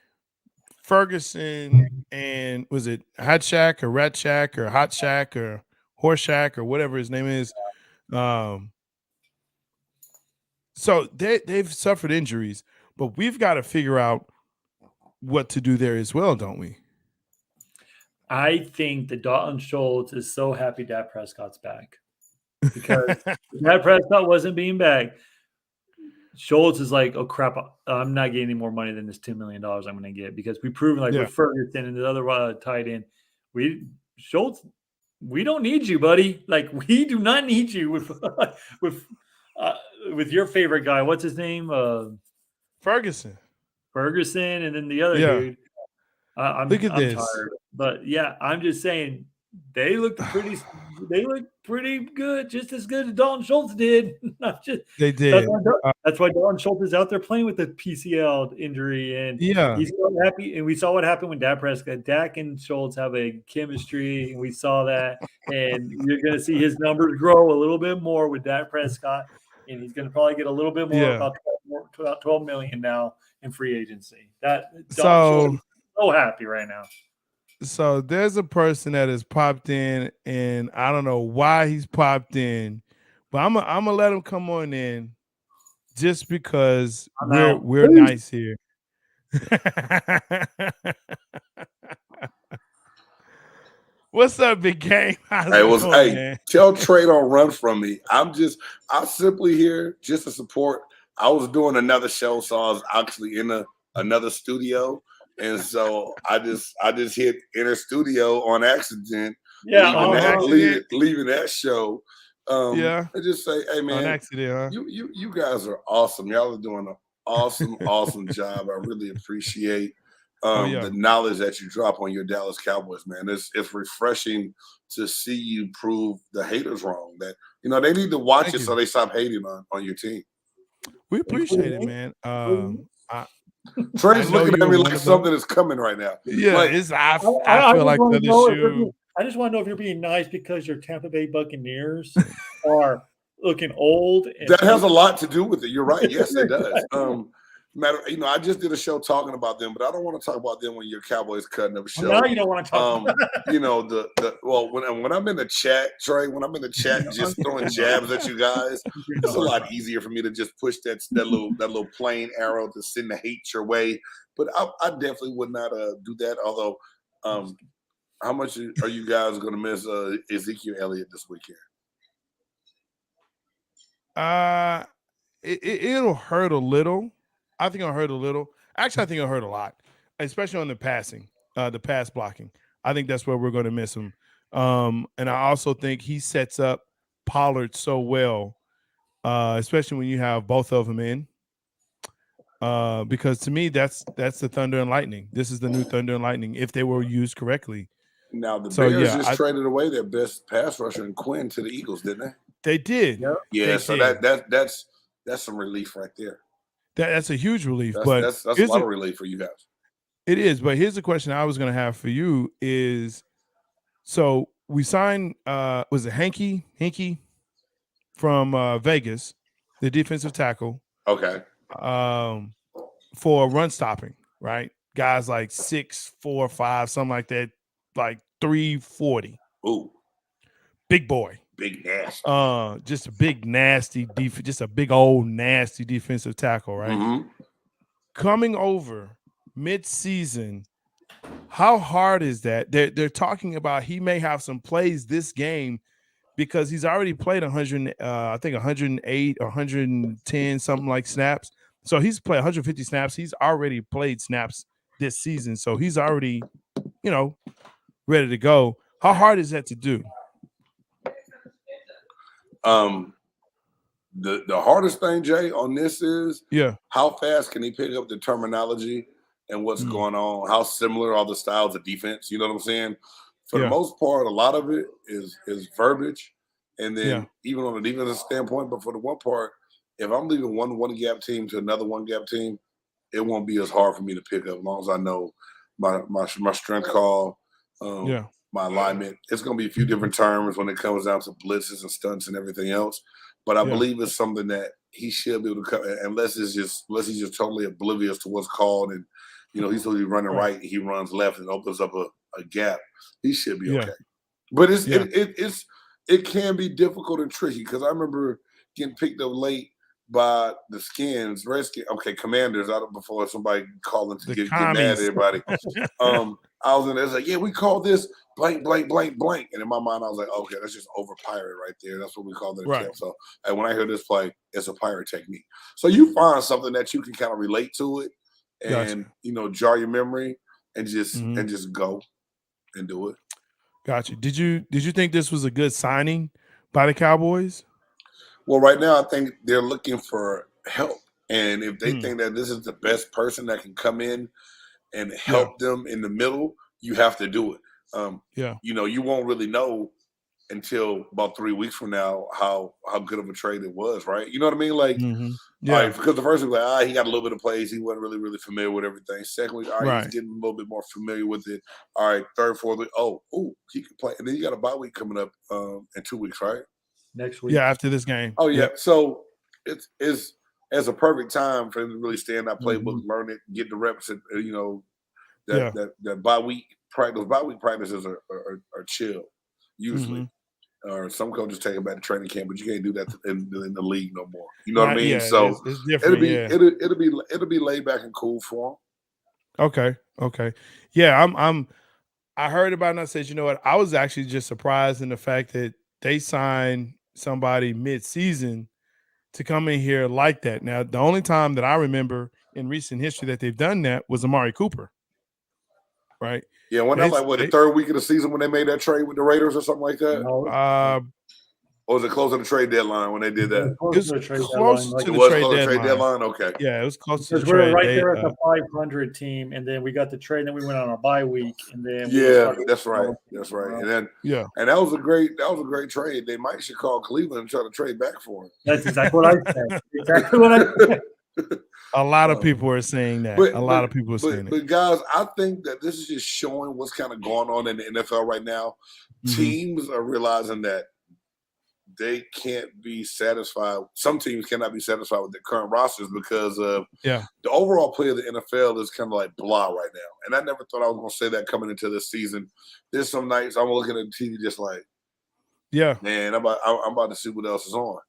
Ferguson, and was it Hot Shack or Rat Shack or Hot Shack or Horse Shack or whatever his name is. So they've suffered injuries, but we've got to figure out what to do there as well, don't we? I think that Dalton Schultz is so happy Dak Prescott's back because Dak Prescott wasn't being back. Schultz is like, oh crap, I'm not getting any more money than this $2 million I'm going to get because we've proven with Ferguson and the other tight end, Schultz, we don't need you, buddy. Like we do not need you with your favorite guy. What's his name? Ferguson, and then the other dude. I'm tired, but yeah, I'm just saying they looked pretty good, just as good as Dalton Schultz did. They did. That's why Dalton Schultz is out there playing with the PCL injury, and he's so happy. And we saw what happened when Dak and Schultz have a chemistry, and we saw that. And you're going to see his numbers grow a little bit more with Dak Prescott, and he's going to probably get a little bit more, about $12 million now in free agency. So happy right now. So there's a person that has popped in, and I don't know why he's popped in, but I'm gonna let him come on in just because we're nice here. What's up, big game? Tell Trey don't run from me. I'm simply here just to support. I was doing another show, so I was actually in another studio. And so I just hit enter studio on accident. Yeah, leaving that show. I just say, hey man, on accident, huh? You guys are awesome. Y'all are doing an awesome job. I really appreciate the knowledge that you drop on your Dallas Cowboys, man. It's refreshing to see you prove the haters wrong. That they need to watch so they stop hating on your team. We appreciate it, man. Trey's looking at me like something is coming right now. Yeah, I feel like the shoe. I just want to know if you're being nice because your Tampa Bay Buccaneers are looking old. That has a lot to do with it. You're right. Yes, it does. I just did a show talking about them, but I don't want to talk about them when your Cowboys cutting up a show. Now you don't want to talk about when I'm in the chat, Trey, when I'm in the chat just throwing jabs at you guys, it's a lot easier for me to just push that little plain arrow to send the hate your way. But I definitely would not do that. Although, how much are you guys going to miss Ezekiel Elliott this weekend? It'll hurt a little. I think it'll hurt a little. Actually, I think it'll hurt a lot, especially on the passing, the pass blocking. I think that's where we're going to miss him. And I also think he sets up Pollard so well, especially when you have both of them in. Because to me, that's the Thunder and Lightning. This is the new Thunder and Lightning if they were used correctly. Now the Bears just traded away their best pass rusher in Quinn to the Eagles, didn't they? They did. Yeah. So that's some relief right there. That's a huge relief. That's a lot of relief for you guys. It is, but here's the question I was going to have for you is, so we signed, was it Hinkie from Vegas, the defensive tackle. Okay. For run stopping, right? Guys like 6'4", 5", something like that, like 340. Ooh. Big boy. Big nasty. Just a big nasty just a big old nasty defensive tackle, right? Mm-hmm. Coming over mid-season, how hard is that? They're talking about he may have some plays this game because he's already played 100, I think 108 or 110 something like snaps. So he's played 150 snaps. He's already played snaps this season, so he's already, ready to go. How hard is that to do? The hardest thing, Jay, on this is how fast can he pick up the terminology and what's going on? How similar are the styles of defense? You know what I'm saying? For the most part, a lot of it is verbiage, and then even on a defensive standpoint. But for the one part, if I'm leaving one gap team to another one gap team, it won't be as hard for me to pick up as long as I know my strength call, my alignment. It's going to be a few different terms when it comes down to blitzes and stunts and everything else. But I believe it's something that he should be able to cover, unless he's just totally oblivious to what's called, and he's supposed to be running right and he runs left and opens up a gap. He should be okay. But it can be difficult and tricky because I remember getting picked up late by the Skins, Redskins, Commanders, out before somebody calling to get mad at everybody. I was in there, it's like, we call this blank, blank, blank, blank. And in my mind, I was like, okay, that's just over pirate right there. That's what we call that. Right. So when I hear this play, it's a pirate technique. So you find something that you can kind of relate to it and, jar your memory and just go and do it. Gotcha. Did you think this was a good signing by the Cowboys? Well, right now, I think they're looking for help. And if they think that this is the best person that can come in and help them in the middle, you have to do it. You won't really know until about 3 weeks from now how good of a trade it was, right? You know what I mean? Like, because the first week, he got a little bit of plays. He wasn't really, really familiar with everything. Second week, he's getting a little bit more familiar with it. All right, third, fourth week, he can play. And then you got a bye week coming up in 2 weeks, right? Next week. Yeah, after this game. Oh, yeah. So it's a perfect time for him to really stay in that playbook, learn it, get the reps, and, that bye week practice. Bye week practices are chill, usually. Or some coaches take them back to training camp, but you can't do that in the league no more. You know what I mean? So it's different. It'll be laid back and cool for them. Okay. Yeah, I heard about it and I said, you know what? I was actually just surprised in the fact that they signed somebody mid-season to come in here like that. Now, the only time that I remember in recent history that they've done that was Amari Cooper, right? Yeah, when that was the third week of the season when they made that trade with the Raiders or something like that? Or was it close to the trade deadline when they did that? It was close to the trade deadline. Okay. Yeah, it was close to the trade. Because we're right there at the 500 team, and then we got the trade, and then we went on our bye week, and then that's right. And then and that was a great trade. They might should call Cleveland and try to trade back for him. That's exactly what I said. A lot of people are saying that. A lot of people are saying that. But guys, I think that this is just showing what's kind of going on in the NFL right now. Teams are realizing that they can't be satisfied. Some teams cannot be satisfied with their current rosters because of the overall play of the NFL is kind of like blah right now. And I never thought I was going to say that coming into this season. There's some nights I'm looking at the TV just like, man, I'm about to see what else is on.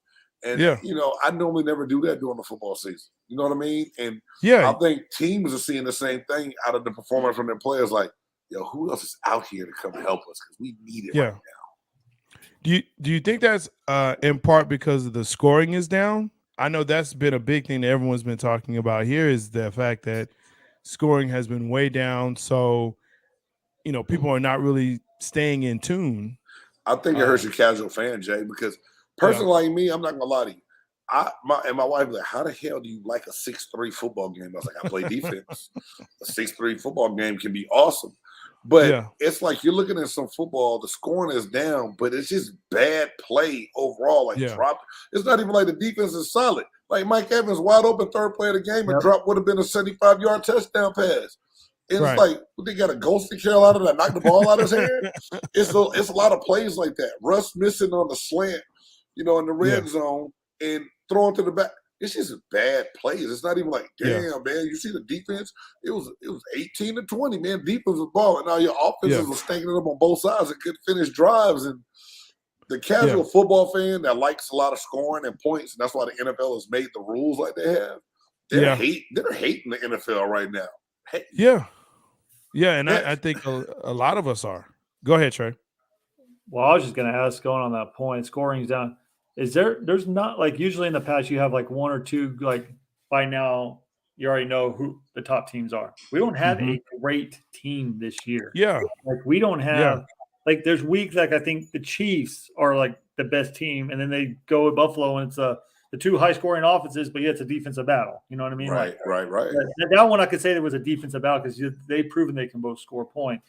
And, I normally never do that during the football season. You know what I mean? And I think teams are seeing the same thing out of the performance from their players. Like, who else is out here to come help us? Because we need it right now. Do you think that's in part because the scoring is down? I know that's been a big thing that everyone's been talking about here is the fact that scoring has been way down. So, people are not really staying in tune. I think it hurts your casual fan, Jay, because person like me, I'm not going to lie to you. My wife was like, how the hell do you like a 6'3" football game? I was like, I play defense. A 6'3" football game can be awesome. But it's like you're looking at some football, the scoring is down, but it's just bad play overall. Drop. It's not even like the defense is solid. Like Mike Evans, wide open third play of the game, and drop would have been a 75-yard touchdown pass. And it's like they got a ghost in Carolina that knocked the ball out of his hand. It's a lot of plays like that. Russ missing on the slant, in the red zone and throwing to the back. It's just bad plays. It's not even like, damn, man. You see the defense? It was 18-20, man. Defense was balling. Now your offenses were stinking it up on both sides and couldn't finish drives. And the casual football fan that likes a lot of scoring and points, and that's why the NFL has made the rules like they have. They're hating the NFL right now. Yeah, and I think a lot of us are. Go ahead, Trey. Well, I was just going to ask, going on that point, scoring's down. There's not, like, usually in the past you have like one or two, like, by now you already know who the top teams are. We don't have a great team this year. Yeah. Like, we don't have, like, there's weeks like I think the Chiefs are like the best team, and then they go with Buffalo and it's the two high scoring offenses, but it's a defensive battle. You know what I mean? Right. That one I could say there was a defensive battle because they've proven they can both score points.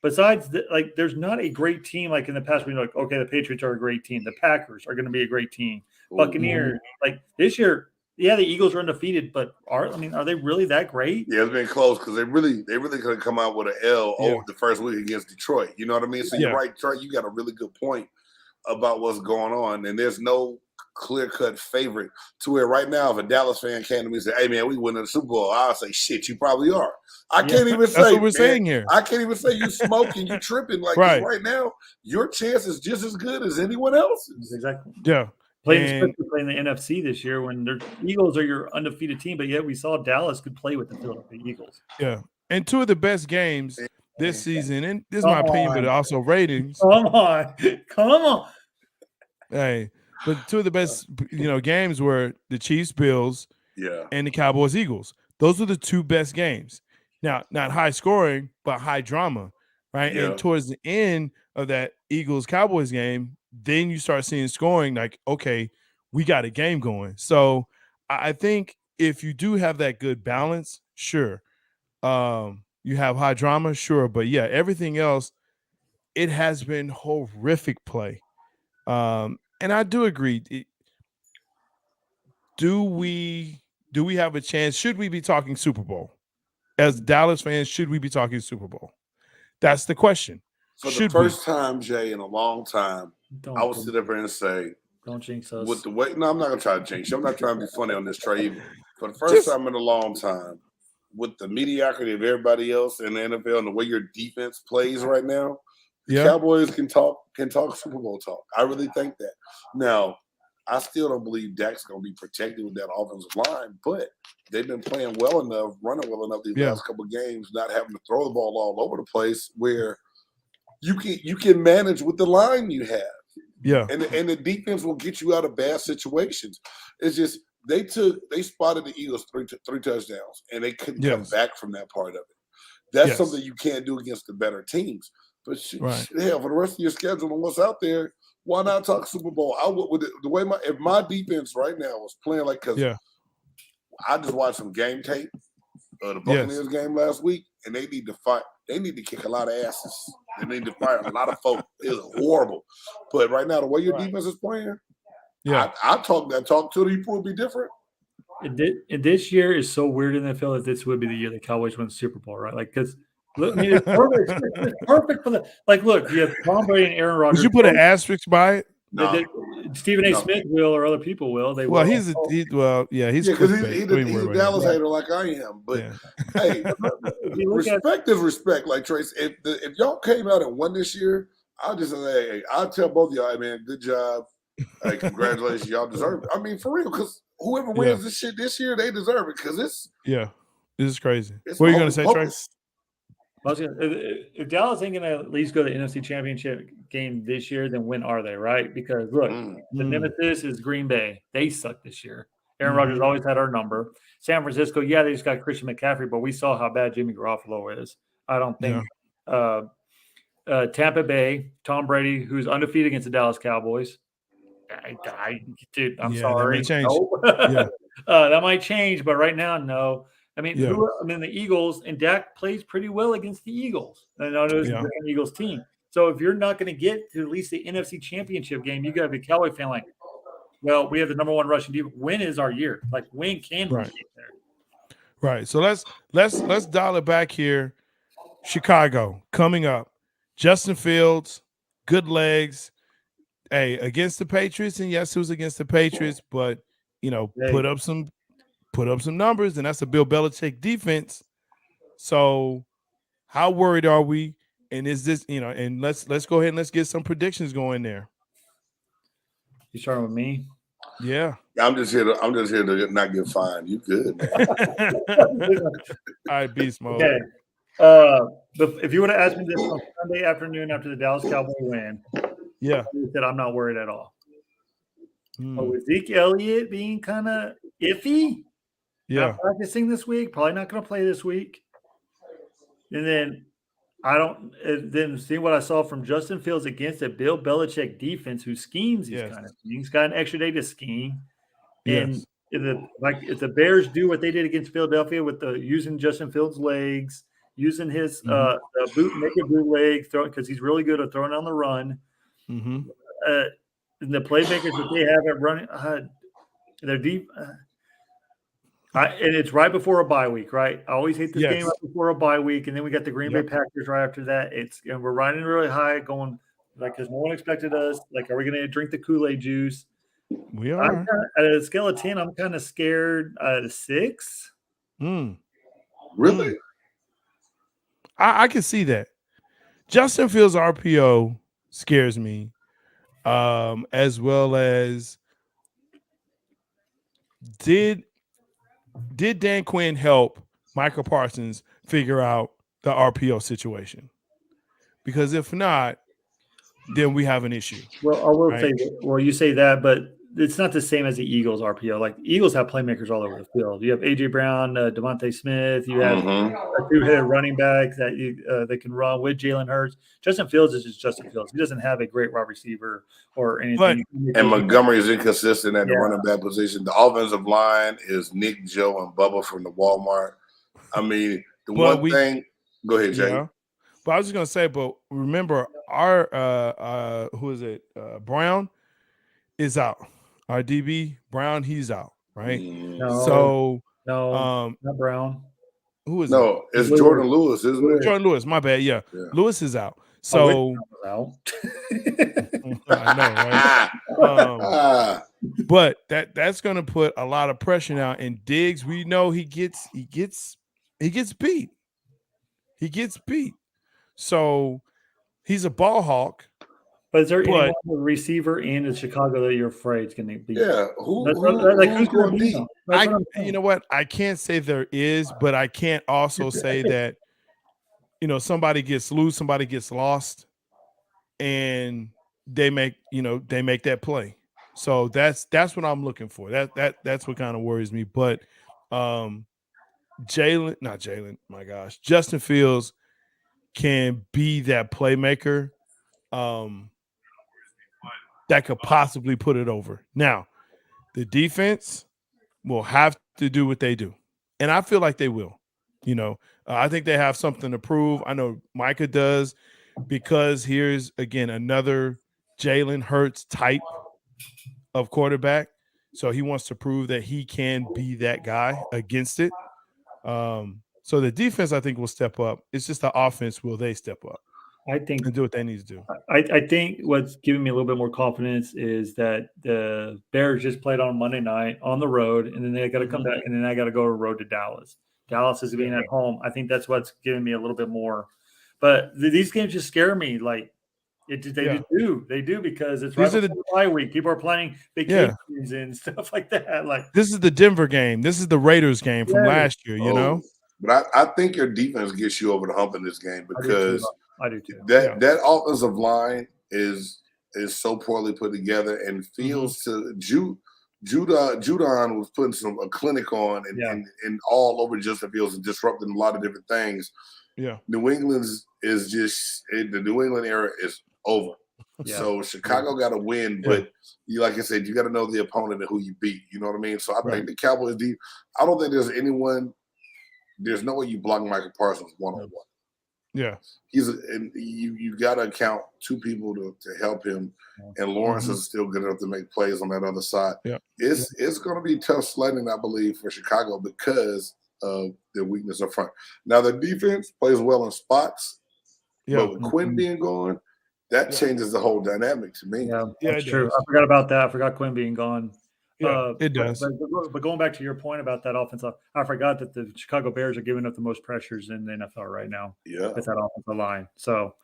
Besides, there's not a great team like in the past. We're like, okay, the Patriots are a great team. The Packers are going to be a great team. Buccaneers, like this year, the Eagles are undefeated, but are they really that great? Yeah, it's been close because they really could have come out with an L over the first week against Detroit. You know what I mean? So you're right, Trey. You got a really good point about what's going on, and there's no clear-cut favorite to where right now if a Dallas fan came to me and said, hey, man, we win the Super Bowl, I'll say, shit, you probably are. I can't even say, that's what we're saying here. I can't even say you smoking, you tripping. Like right now, your chance is just as good as anyone else's. Exactly. Yeah. Playing the NFC this year when the Eagles are your undefeated team, but yet we saw Dallas could play with the Philadelphia Eagles. Yeah. And two of the best games this season, and this is my opinion, but also ratings. Come on. Hey, but two of the best, games were the Chiefs, Bills, and the Cowboys, Eagles. Those were the two best games. Now, not high scoring, but high drama, right? Yeah. And towards the end of that Eagles Cowboys game, then you start seeing scoring like, okay, we got a game going. So I think if you do have that good balance, sure. You have high drama, sure. But yeah, everything else, it has been horrific play. And I do agree. Do we have a chance? Should we be talking Super Bowl? As Dallas fans, should we be talking Super Bowl? That's the question. For the first time, Jay, in a long time, I will sit up here and say, don't jinx us. With the way, no, I'm not going to try to jinx you. I'm not trying to be funny on this, Trey. Either. For the first time in a long time, with the mediocrity of everybody else in the NFL and the way your defense plays right now, the Cowboys can talk Super Bowl talk. I really think that. Now, I still don't believe Dak's going to be protected with that offensive line, but they've been playing well enough, running well enough these last couple of games, not having to throw the ball all over the place where you can manage with the line you have. Yeah. And the defense will get you out of bad situations. It's just they spotted the Eagles three touchdowns, and they couldn't come back from that part of it. That's something you can't do against the better teams. But hell, for the rest of your schedule and what's out there, why not talk Super Bowl? I would with the way if my defense right now was playing like I just watched some game tape of the Buccaneers game last week, and they need to fight. They need to kick a lot of asses. They need to fire a lot of folks. It's horrible. But right now, the way your defense is playing, I talk to the people would be different. And this year is so weird in the NFL that this would be the year the Cowboys win the Super Bowl, right? Like, because it's perfect. It's perfect for look, you have Tom Brady and Aaron Rodgers. Would you put an asterisk by it? No. Stephen A. Smith will, or other people will. They will. He's he's a Dallas hater like I am. But hey, respect is respect. Like Trace, if y'all came out and won this year, I'll just say, hey, I'll tell both of y'all, hey man, good job. Hey, congratulations, y'all deserve it. I mean, for real, because whoever wins this shit this year, they deserve it. Because this is crazy. What are you gonna say, Trace? If Dallas ain't going to at least go to the NFC Championship game this year, then when are they, right? Because, look, the nemesis is Green Bay. They suck this year. Aaron Rodgers always had our number. San Francisco, they just got Christian McCaffrey, but we saw how bad Jimmy Garoppolo is. I don't think Tampa Bay, Tom Brady, who's undefeated against the Dallas Cowboys. Dude, I'm sorry. That might change. That might change, but right now, no. I mean, the Eagles, and Dak plays pretty well against the Eagles. And I know it's a Eagles team. So if you're not going to get to at least the NFC Championship game, you got to be a Cowboy fan like, well, we have the number one rushing defense. When is our year? Like, when can we get there? Right. So let's dial it back here. Chicago coming up. Justin Fields, good legs. Hey, against the Patriots, and yes, it was against the Patriots, but put up some numbers, and that's a Bill Belichick defense. So, how worried are we? And is this, and let's go ahead and let's get some predictions going there. You starting with me? Yeah. I'm just here to not get fined. You good, man? All right, beast mode. Okay. If you would have asked me this on Sunday afternoon after the Dallas Cowboys win, yeah, I said I'm not worried at all. But with Zeke Elliott being kind of iffy, not practicing this week, probably not going to play this week, and then then see what I saw from Justin Fields against a Bill Belichick defense who schemes these kind of things. Got an extra day to scheme, and if the Bears do what they did against Philadelphia with using Justin Fields' legs, using his naked bootleg, because he's really good at throwing on the run. Mm-hmm. And the playmakers that they have at running, they're deep. And it's right before a bye week, right? I always hate this game right before a bye week, and then we got the Green Bay Packers right after that. And we're riding really high, going because no one expected us. Like, are we going to drink the Kool-Aid juice? We are. At a scale of 10, I'm kind of scared at a 6. Really? I can see that. Justin Fields' RPO scares me, as well as did Dan Quinn help Michael Parsons figure out the RPO situation? Because if not, then we have an issue. Well, I will say, you say that, but it's not the same as the Eagles RPO. Like, the Eagles have playmakers all over the field. You have A.J. Brown, Devontae Smith. You have a two-headed running back that they can run with Jalen Hurts. Justin Fields is just Justin Fields. He doesn't have a great wide receiver or anything. And Montgomery is inconsistent at the running back position. The offensive line is Nick, Joe, and Bubba from the Walmart. I mean, go ahead, Jay. Yeah. But I was just going to say, but remember, our who is it? Brown is out. Our DB Brown, he's out, right? No, not Brown. Who is it? It's Jordan Lewis, isn't it? Jordan Lewis, my bad. Yeah. Lewis is out. So I know, right? But that's going to put a lot of pressure now. And Diggs, we know he gets beat. He gets beat. So he's a ball hawk. But is there anyone receiver in Chicago that you're afraid is going to be? Yeah, who's going deep? You know what? I can't say there is, but I can't also say that somebody gets loose, somebody gets lost, and they make that play. So that's what I'm looking for. That's what kind of worries me. But Justin Fields can be that playmaker. That could possibly put it over. Now, the defense will have to do what they do. And I feel like they will. I think they have something to prove. I know Micah does, because here's, again, another Jalen Hurts type of quarterback. So he wants to prove that he can be that guy against it. So the defense, I think, will step up. It's just the offense, will they step up? I think, and do what they need to do. I think what's giving me a little bit more confidence is that the Bears just played on Monday night on the road, and then they got to come back, and then I got to go to road to Dallas. Dallas is being at home. I think that's what's giving me a little bit more. But these games just scare me. Like, they do, because it's right before the bye week. People are planning vacations and stuff like that. Like, this is the Denver game. This is the Raiders game from last year. But I think your defense gets you over the hump in this game, because I do too. That offensive line is so poorly put together, and feels to Judon was putting a clinic on and all over Justin Fields and disrupting a lot of different things. Yeah, New England is just the New England era is over. Yeah. So Chicago got to win, but like I said, you got to know the opponent and who you beat. You know what I mean? So I think the Cowboys I don't think there's anyone. There's no way you block Michael Parsons one-on-one. Yeah. And you got to account 2 people to help him, and Lawrence is still good enough to make plays on that other side. Yeah. It's going to be tough sledding, I believe, for Chicago because of their weakness up front. Now the defense plays well in spots, but with Quinn being gone, that changes the whole dynamic to me. Yeah, that's true. I forgot about that. I forgot Quinn being gone. Yeah, it does. But going back to your point about that offensive, I forgot that the Chicago Bears are giving up the most pressures in the NFL right now. Yeah, with that offensive line. So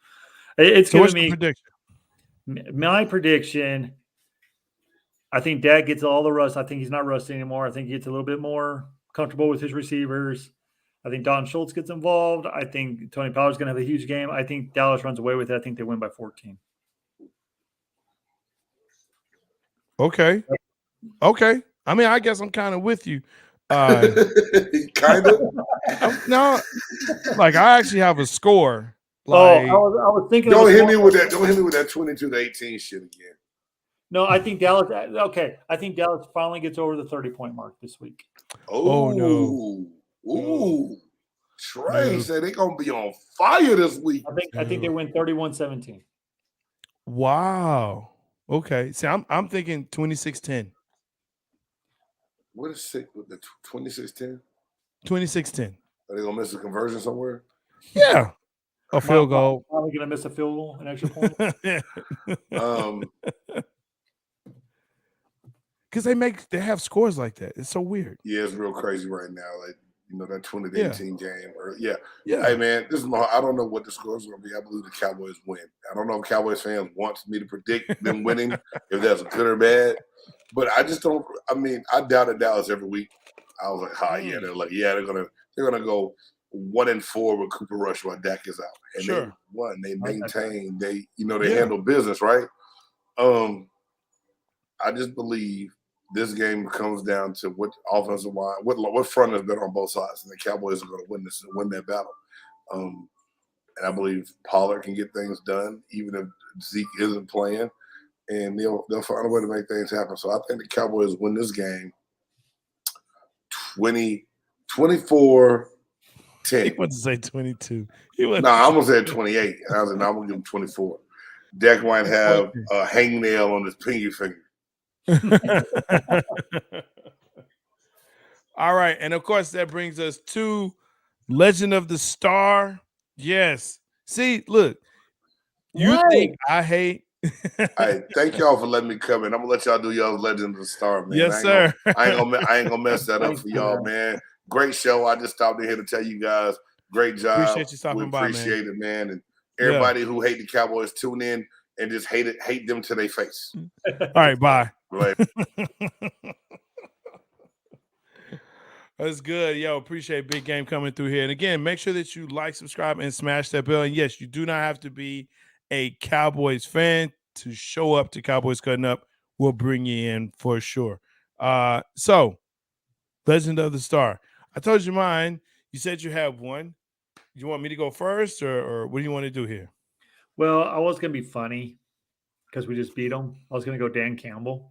it's so giving what's me the prediction? My prediction. I think Dak gets all the rust. I think he's not rusty anymore. I think he gets a little bit more comfortable with his receivers. I think Don Schultz gets involved. I think Tony Pollard's going to have a huge game. I think Dallas runs away with it. I think they win by 14. Okay. I mean, I guess I'm kind of with you. Kind of. No, like I actually have a score. Like, I was thinking. Don't hit me with that. Don't hit me with that 22-18 shit again. No, I think Dallas. Okay, I think Dallas finally gets over the 30-point mark this week. Oh no! Ooh, Trey said they're gonna be on fire this week. I think they win 31-17. Wow. Okay. See, I'm thinking 26-10. What is sick with the 26-10? 26-10. Are they gonna miss a conversion somewhere? Yeah. A field goal. Are we gonna miss a field goal, an extra point? Because they have scores like that. It's so weird. Yeah, it's real crazy right now. Like, you know, that 20-18 game. Yeah. Hey man, I don't know what the score is gonna be. I believe the Cowboys win. I don't know if Cowboys fans want me to predict them winning, if that's good or bad. But I just don't. I mean, I doubted Dallas every week. I was like, they're gonna go 1-4 with Cooper Rush while Dak is out, and they won. They maintain. They handle business, right? I just believe this game comes down to what offensive line, what front has been on both sides, and the Cowboys are going to win that battle. And I believe Pollard can get things done, even if Zeke isn't playing, and they'll find a way to make things happen. So I think the Cowboys win this game 24-10. He wanted to say 22. I'm going to say 28. I was like, I'm going to give him 24. Dak might have a hangnail on his pinky finger. All right, and of course that brings us to Legend of the Star. Yes. See, look, you think I hate. Hey, thank y'all for letting me come in. I'm gonna let y'all do y'all's Legend of the Star, man. Yes, sir. I ain't gonna mess that up for y'all, man. Great show. I just stopped in here to tell you guys, great job. Appreciate you stopping by, man. Appreciate it, man. And everybody who hate the Cowboys, tune in and just hate them to their face. All right, bye. Later. That's good. Yo, appreciate Big Game coming through here. And again, make sure that you like, subscribe, and smash that bell. And yes, you do not have to be a Cowboys fan to show up to Cowboys Cutting Up. We'll bring you in for sure. So, Legend of the Star. I told you mine. You said you have one. You want me to go first, or what do you want to do here? Well, I was going to be funny because we just beat them. I was going to go Dan Campbell.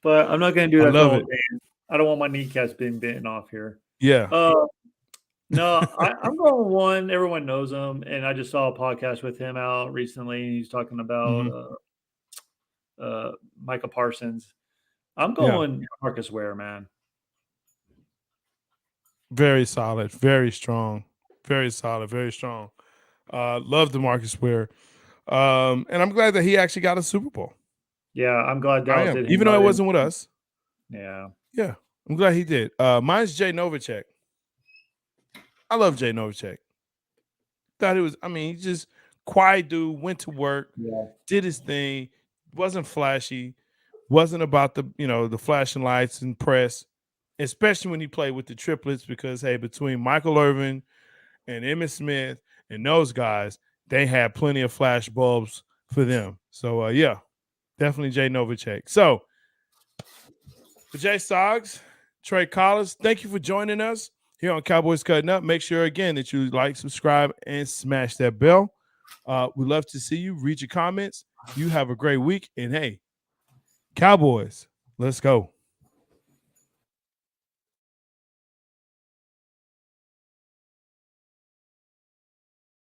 But I'm not going to do that. I love it. I don't want my kneecaps being bitten off here. Yeah. No, I'm going one. Everyone knows him. And I just saw a podcast with him out recently. And he's talking about Micah Parsons. I'm going Marcus Ware, man. Very solid. Very strong. Very solid. Very strong. Love DeMarcus Ware. And I'm glad that he actually got a Super Bowl. Yeah, I'm glad Dallas did. Even though it wasn't with us. Yeah. Yeah, I'm glad he did. Mine's Jay Novacek. I love Jay Novacek. Thought it was, he just quiet dude, went to work, did his thing, wasn't flashy, wasn't about the flashing lights and press, especially when he played with the triplets because, hey, between Michael Irvin and Emmitt Smith and those guys, they had plenty of flash bulbs for them. So, definitely Jay Novacek. So, for J-Stogs, Trey Collins, thank you for joining us here on Cowboys Cutting Up. Make sure, again, that you like, subscribe, and smash that bell. We'd love to see you. Read your comments. You have a great week. And, hey, Cowboys, let's go.